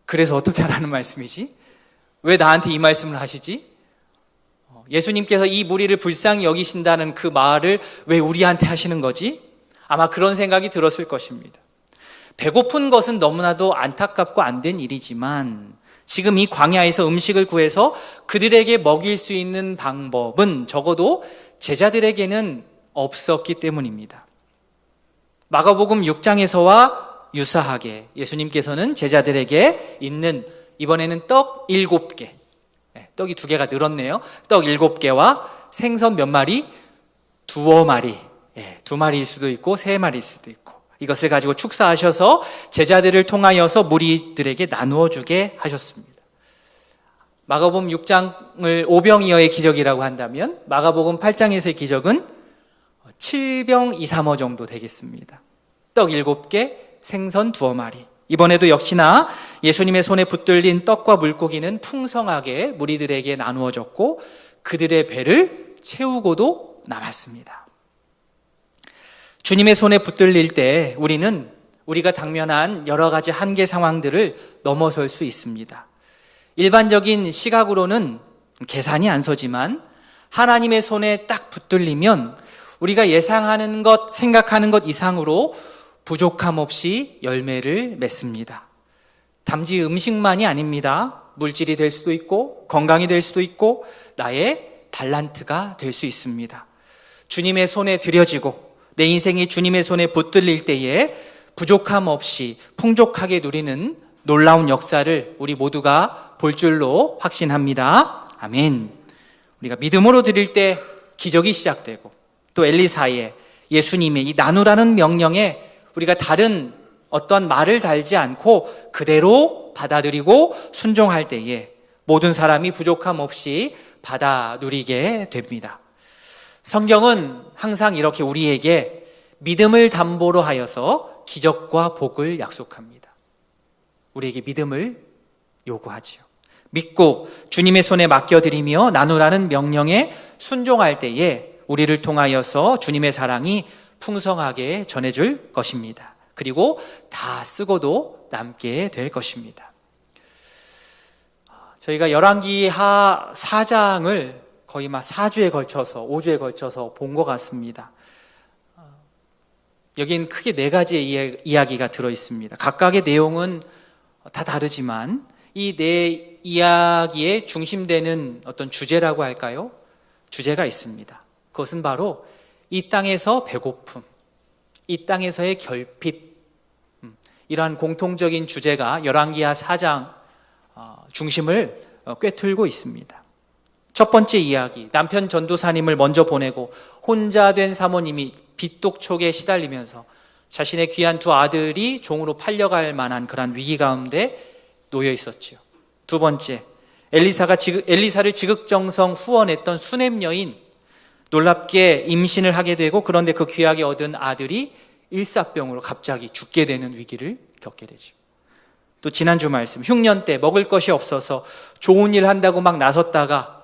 그래서 어떻게 하라는 말씀이지? 왜 나한테 이 말씀을 하시지? 예수님께서 이 무리를 불쌍히 여기신다는 그 말을 왜 우리한테 하시는 거지? 아마 그런 생각이 들었을 것입니다. 배고픈 것은 너무나도 안타깝고 안 된 일이지만 지금 이 광야에서 음식을 구해서 그들에게 먹일 수 있는 방법은 적어도 제자들에게는 없었기 때문입니다. 마가복음 6장에서와 유사하게 예수님께서는 제자들에게 있는 이번에는 떡 7개, 떡이 2개가 늘었네요. 떡 7개와 생선 몇 마리? 두어 마리, 2마리일 수도 있고 3마리일 수도 있고, 이것을 가지고 축사하셔서 제자들을 통하여서 무리들에게 나누어 주게 하셨습니다. 마가복음 6장을 오병이어의 기적이라고 한다면 마가복음 8장에서의 기적은 7병 2, 3어 정도 되겠습니다. 떡 7개, 생선 두어 마리. 이번에도 역시나 예수님의 손에 붙들린 떡과 물고기는 풍성하게 무리들에게 나누어졌고 그들의 배를 채우고도 남았습니다. 주님의 손에 붙들릴 때 우리는 우리가 당면한 여러 가지 한계 상황들을 넘어설 수 있습니다. 일반적인 시각으로는 계산이 안 서지만 하나님의 손에 딱 붙들리면 우리가 예상하는 것, 생각하는 것 이상으로 부족함 없이 열매를 맺습니다. 단지 음식만이 아닙니다. 물질이 될 수도 있고 건강이 될 수도 있고 나의 달란트가 될 수 있습니다. 주님의 손에 들여지고 내 인생이 주님의 손에 붙들릴 때에 부족함 없이 풍족하게 누리는 놀라운 역사를 우리 모두가 볼 줄로 확신합니다. 아멘. 우리가 믿음으로 드릴 때 기적이 시작되고 또 엘리사의 예수님의 이 나누라는 명령에 우리가 다른 어떤 말을 달지 않고 그대로 받아들이고 순종할 때에 모든 사람이 부족함 없이 받아 누리게 됩니다. 성경은 항상 이렇게 우리에게 믿음을 담보로 하여서 기적과 복을 약속합니다. 우리에게 믿음을 요구하지요. 믿고 주님의 손에 맡겨드리며 나누라는 명령에 순종할 때에 우리를 통하여서 주님의 사랑이 풍성하게 전해줄 것입니다. 그리고 다 쓰고도 남게 될 것입니다. 저희가 열왕기하 4장을 거의 막 4주에 걸쳐서 5주에 걸쳐서 본 것 같습니다. 여긴 크게 4가지의 이야기가 들어있습니다. 각각의 내용은 다 다르지만 이 4이야기에 중심되는 어떤 주제라고 할까요? 주제가 있습니다. 그것은 바로 이 땅에서 배고픔, 이 땅에서의 결핍, 이러한 공통적인 주제가 열왕기하 4장 중심을 꿰뚫고 있습니다. 첫 번째 이야기, 남편 전도사님을 먼저 보내고 혼자 된 사모님이 빚독촉에 시달리면서 자신의 귀한 2 아들이 종으로 팔려갈 만한 그런 위기 가운데 놓여 있었지요. 두 번째, 엘리사를 지극정성 후원했던 수넴 여인, 놀랍게 임신을 하게 되고 그런데 그 귀하게 얻은 아들이 일사병으로 갑자기 죽게 되는 위기를 겪게 되죠. 또 지난주 말씀, 흉년 때 먹을 것이 없어서 좋은 일 한다고 막 나섰다가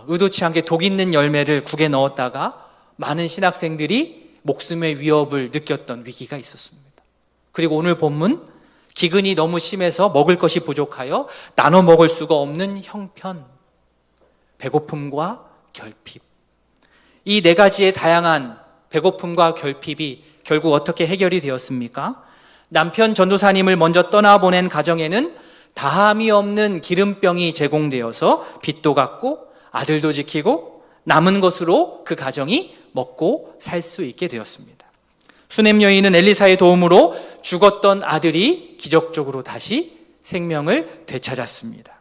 의도치 않게 독 있는 열매를 국에 넣었다가 많은 신학생들이 목숨의 위협을 느꼈던 위기가 있었습니다. 그리고 오늘 본문, 기근이 너무 심해서 먹을 것이 부족하여 나눠 먹을 수가 없는 형편, 배고픔과 결핍. 이 4가지의 다양한 배고픔과 결핍이 결국 어떻게 해결이 되었습니까? 남편 전도사님을 먼저 떠나보낸 가정에는 다함이 없는 기름병이 제공되어서 빚도 갚고 아들도 지키고 남은 것으로 그 가정이 먹고 살 수 있게 되었습니다. 수넴 여인은 엘리사의 도움으로 죽었던 아들이 기적적으로 다시 생명을 되찾았습니다.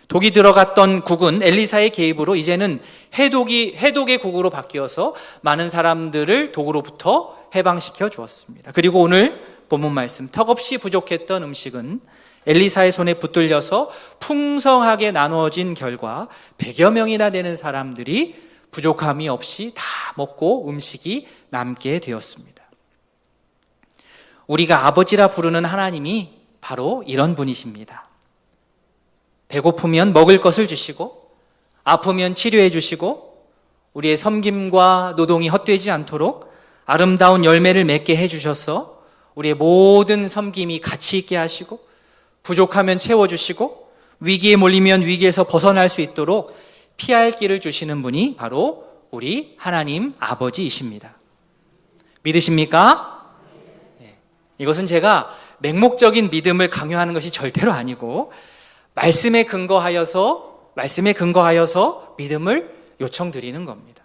독이 들어갔던 국은 엘리사의 개입으로 이제는 해독의 국으로 바뀌어서 많은 사람들을 독으로부터 해방시켜 주었습니다. 그리고 오늘 본문 말씀, 턱없이 부족했던 음식은 엘리사의 손에 붙들려서 풍성하게 나누어진 결과 100여 명이나 되는 사람들이 부족함이 없이 다 먹고 음식이 남게 되었습니다. 우리가 아버지라 부르는 하나님이 바로 이런 분이십니다. 배고프면 먹을 것을 주시고 아프면 치료해 주시고 우리의 섬김과 노동이 헛되지 않도록 아름다운 열매를 맺게 해주셔서 우리의 모든 섬김이 가치 있게 하시고 부족하면 채워주시고 위기에 몰리면 위기에서 벗어날 수 있도록 피할 길을 주시는 분이 바로 우리 하나님 아버지이십니다. 믿으십니까? 네. 이것은 제가 맹목적인 믿음을 강요하는 것이 절대로 아니고 말씀에 근거하여서 믿음을 요청드리는 겁니다.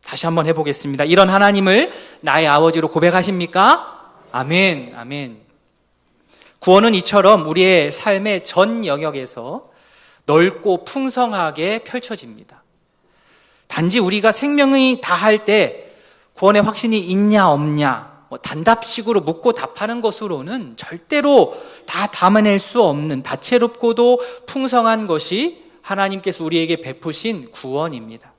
다시 한번 해보겠습니다. 이런 하나님을 나의 아버지로 고백하십니까? 아멘, 아멘. 구원은 이처럼 우리의 삶의 전 영역에서 넓고 풍성하게 펼쳐집니다. 단지 우리가 생명이 다할 때 구원의 확신이 있냐 없냐 단답식으로 묻고 답하는 것으로는 절대로 다 담아낼 수 없는 다채롭고도 풍성한 것이 하나님께서 우리에게 베푸신 구원입니다.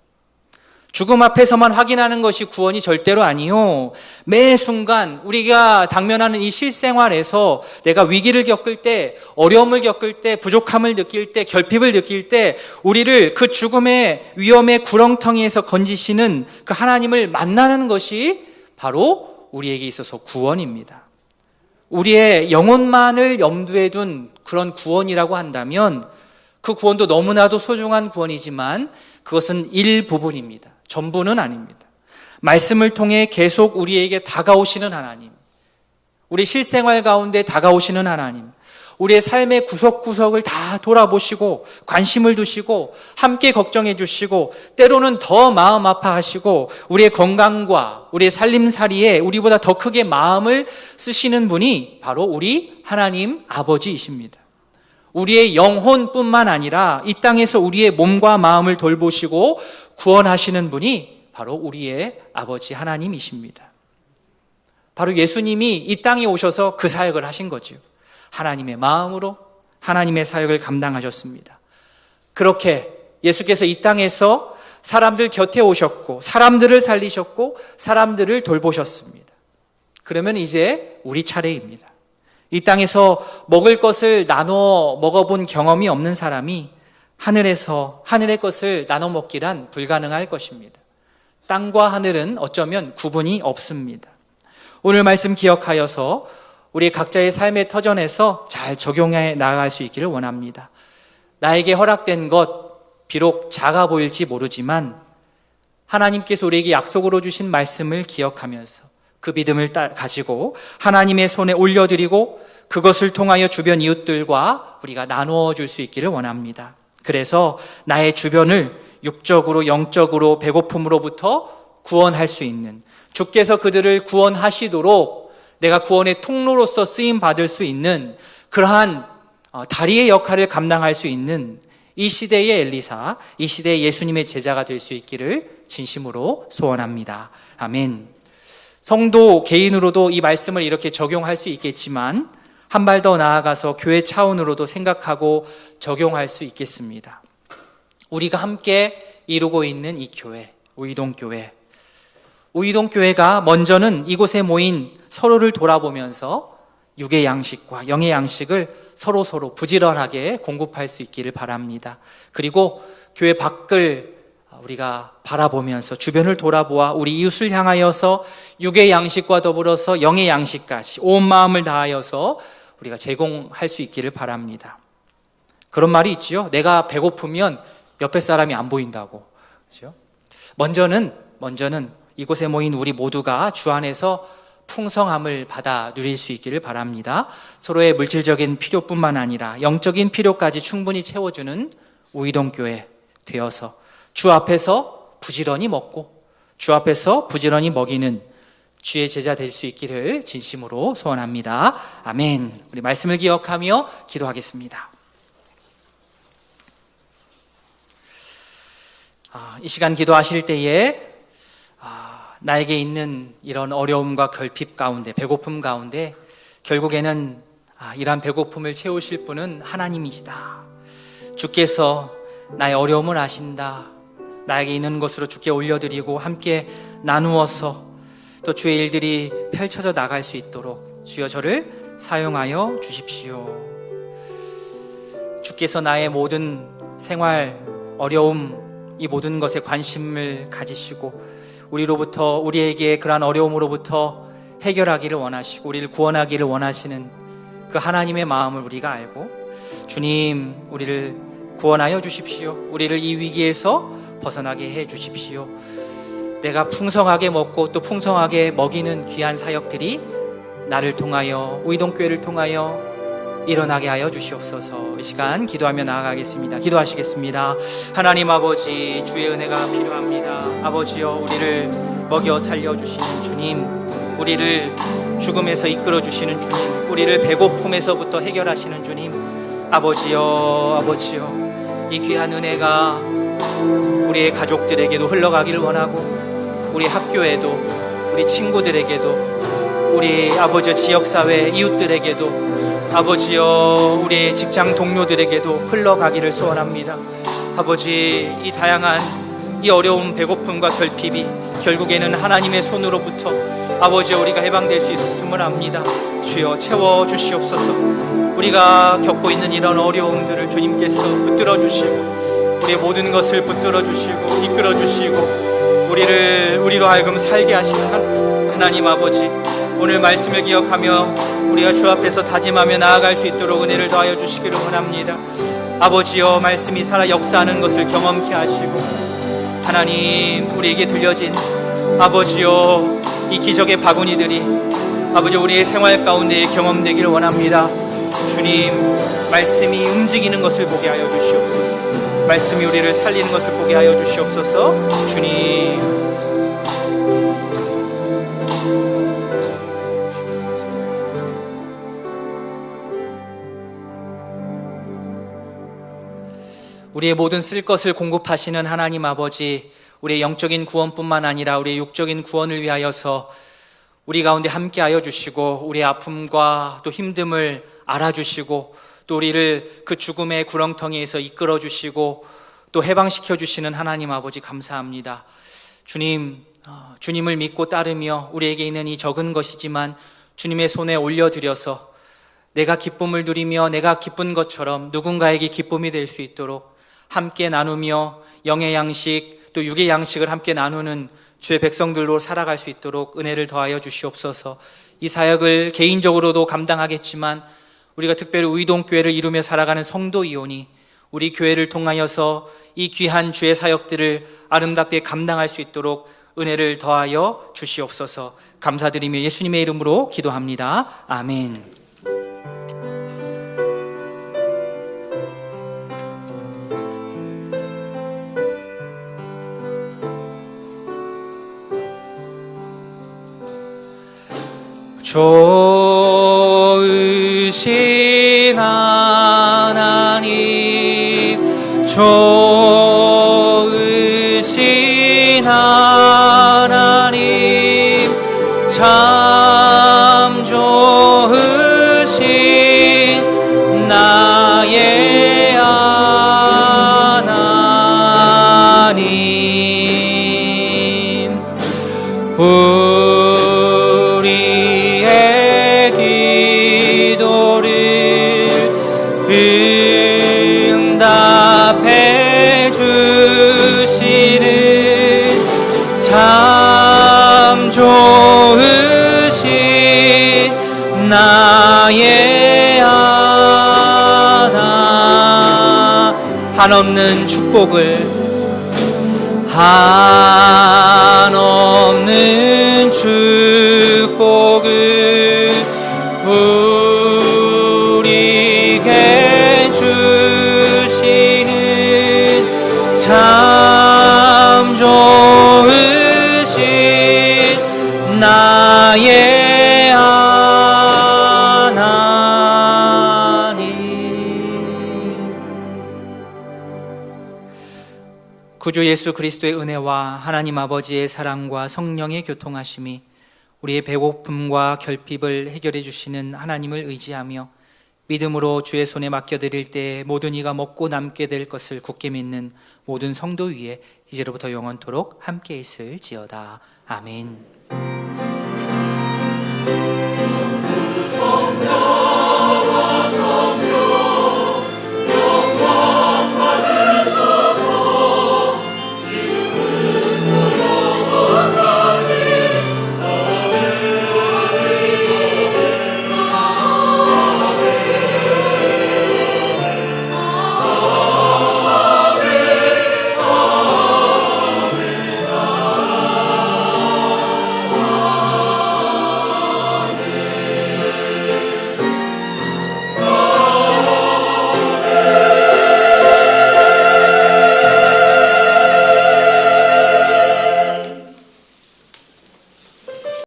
죽음 앞에서만 확인하는 것이 구원이 절대로 아니요. 매 순간 우리가 당면하는 이 실생활에서 내가 위기를 겪을 때, 어려움을 겪을 때, 부족함을 느낄 때, 결핍을 느낄 때 우리를 그 죽음의 위험의 구렁텅이에서 건지시는 그 하나님을 만나는 것이 바로 우리에게 있어서 구원입니다. 우리의 영혼만을 염두에 둔 그런 구원이라고 한다면 그 구원도 너무나도 소중한 구원이지만 그것은 일부분입니다. 전부는 아닙니다. 말씀을 통해 계속 우리에게 다가오시는 하나님, 우리 실생활 가운데 다가오시는 하나님, 우리의 삶의 구석구석을 다 돌아보시고 관심을 두시고 함께 걱정해 주시고 때로는 더 마음 아파하시고 우리의 건강과 우리의 살림살이에 우리보다 더 크게 마음을 쓰시는 분이 바로 우리 하나님 아버지이십니다. 우리의 영혼뿐만 아니라 이 땅에서 우리의 몸과 마음을 돌보시고 구원하시는 분이 바로 우리의 아버지 하나님이십니다. 바로 예수님이 이 땅에 오셔서 그 사역을 하신 거죠. 하나님의 마음으로 하나님의 사역을 감당하셨습니다. 그렇게 예수께서 이 땅에서 사람들 곁에 오셨고 사람들을 살리셨고 사람들을 돌보셨습니다. 그러면 이제 우리 차례입니다. 이 땅에서 먹을 것을 나눠 먹어본 경험이 없는 사람이 하늘에서 하늘의 것을 나눠 먹기란 불가능할 것입니다. 땅과 하늘은 어쩌면 구분이 없습니다. 오늘 말씀 기억하여서 우리 각자의 삶의 터전에서 잘 적용해 나아갈 수 있기를 원합니다. 나에게 허락된 것 비록 작아 보일지 모르지만 하나님께서 우리에게 약속으로 주신 말씀을 기억하면서 그 믿음을 가지고 하나님의 손에 올려드리고 그것을 통하여 주변 이웃들과 우리가 나누어 줄 수 있기를 원합니다. 그래서 나의 주변을 육적으로 영적으로 배고픔으로부터 구원할 수 있는, 주께서 그들을 구원하시도록 내가 구원의 통로로서 쓰임 받을 수 있는 그러한 다리의 역할을 감당할 수 있는 이 시대의 엘리사, 이 시대의 예수님의 제자가 될 수 있기를 진심으로 소원합니다. 아멘. 성도 개인으로도 이 말씀을 이렇게 적용할 수 있겠지만 한 발 더 나아가서 교회 차원으로도 생각하고 적용할 수 있겠습니다. 우리가 함께 이루고 있는 이 교회, 우이동교회. 우이동교회가 먼저는 이곳에 모인 서로를 돌아보면서 육의 양식과 영의 양식을 서로 부지런하게 공급할 수 있기를 바랍니다. 그리고 교회 밖을 우리가 바라보면서 주변을 돌아보아 우리 이웃을 향하여서 육의 양식과 더불어서 영의 양식까지 온 마음을 다하여서 우리가 제공할 수 있기를 바랍니다. 그런 말이 있지요. 내가 배고프면 옆에 사람이 안 보인다고. 그렇죠? 먼저는 이곳에 모인 우리 모두가 주 안에서 풍성함을 받아 누릴 수 있기를 바랍니다. 서로의 물질적인 필요뿐만 아니라 영적인 필요까지 충분히 채워주는 우이동교회 되어서 주 앞에서 부지런히 먹고 주 앞에서 부지런히 먹이는 주의 제자 될 수 있기를 진심으로 소원합니다. 아멘. 우리 말씀을 기억하며 기도하겠습니다. 이 시간 기도하실 때에 나에게 있는 이런 어려움과 결핍 가운데, 배고픔 가운데 결국에는 이러한 배고픔을 채우실 분은 하나님이시다. 주께서 나의 어려움을 아신다. 나에게 있는 것으로 주께 올려드리고 함께 나누어서 또 주의 일들이 펼쳐져 나갈 수 있도록 주여 저를 사용하여 주십시오. 주께서 나의 모든 생활, 어려움, 이 모든 것에 관심을 가지시고 우리에게 그러한 어려움으로부터 해결하기를 원하시고 우리를 구원하기를 원하시는 그 하나님의 마음을 우리가 알고 주님 우리를 구원하여 주십시오. 우리를 이 위기에서 벗어나게 해 주십시오. 내가 풍성하게 먹고 또 풍성하게 먹이는 귀한 사역들이 나를 통하여 우이동교회를 통하여 일어나게 하여 주시옵소서. 이 시간 기도하며 나아가겠습니다. 기도하시겠습니다. 하나님 아버지, 주의 은혜가 필요합니다. 아버지여, 우리를 먹여 살려주시는 주님, 우리를 죽음에서 이끌어주시는 주님, 우리를 배고픔에서부터 해결하시는 주님, 아버지여, 이 귀한 은혜가 우리의 가족들에게도 흘러가기를 원하고, 우리 학교에도, 우리 친구들에게도, 우리 아버지 지역사회 이웃들에게도, 아버지여, 우리 직장 동료들에게도 흘러가기를 소원합니다. 아버지, 이 다양한 이 어려운 배고픔과 결핍이 결국에는 하나님의 손으로부터 아버지여 우리가 해방될 수 있었음을 압니다. 주여 채워주시옵소서. 우리가 겪고 있는 이런 어려움들을 주님께서 붙들어 주시고, 우리의 모든 것을 붙들어 주시고 이끌어 주시고, 우리로 하여금 살게 하시는 하나님 아버지, 오늘 말씀을 기억하며 우리가 주 앞에서 다짐하며 나아갈 수 있도록 은혜를 더하여 주시기를 원합니다. 아버지여, 말씀이 살아 역사하는 것을 경험케 하시고, 하나님, 우리에게 들려진 아버지여 이 기적의 바구니들이 아버지 우리의 생활 가운데 경험되기를 원합니다. 주님, 말씀이 움직이는 것을 보게 하여 주시옵소서. 말씀이 우리를 살리는 것을 보게 하여 주시옵소서. 주님, 우리의 모든 쓸 것을 공급하시는 하나님 아버지, 우리의 영적인 구원뿐만 아니라 우리의 육적인 구원을 위하여서 우리 가운데 함께하여 주시고, 우리의 아픔과 또 힘듦을 알아주시고, 또 우리를 그 죽음의 구렁텅이에서 이끌어 주시고 또 해방시켜 주시는 하나님 아버지 감사합니다. 주님, 주님을 믿고 따르며 우리에게 있는 이 적은 것이지만 주님의 손에 올려드려서 내가 기쁨을 누리며 내가 기쁜 것처럼 누군가에게 기쁨이 될 수 있도록 함께 나누며 영의 양식 또 육의 양식을 함께 나누는 주의 백성들로 살아갈 수 있도록 은혜를 더하여 주시옵소서. 이 사역을 개인적으로도 감당하겠지만 우리가 특별히 우이동교회를 이루며 살아가는 성도이오니 우리 교회를 통하여서 이 귀한 주의 사역들을 아름답게 감당할 수 있도록 은혜를 더하여 주시옵소서. 감사드리며 예수님의 이름으로 기도합니다. 아멘. 좋으신 하나님, 좋으신 하나님, 참 좋으신 나의 하나님, 우리의 기도를 응답해 주시는 참 좋으신 나의 하나, 한없는 축복을 한없는 축복을 우리에게 주시는 참 좋으신 나의 하나님. 구주 예수 그리스도의 은혜와 하나님 아버지의 사랑과 성령의 교통하심이 우리의 배고픔과 결핍을 해결해 주시는 하나님을 의지하며 믿음으로 주의 손에 맡겨드릴 때 모든 이가 먹고 남게 될 것을 굳게 믿는 모든 성도 위에 이제로부터 영원토록 함께 있을지어다. 아멘.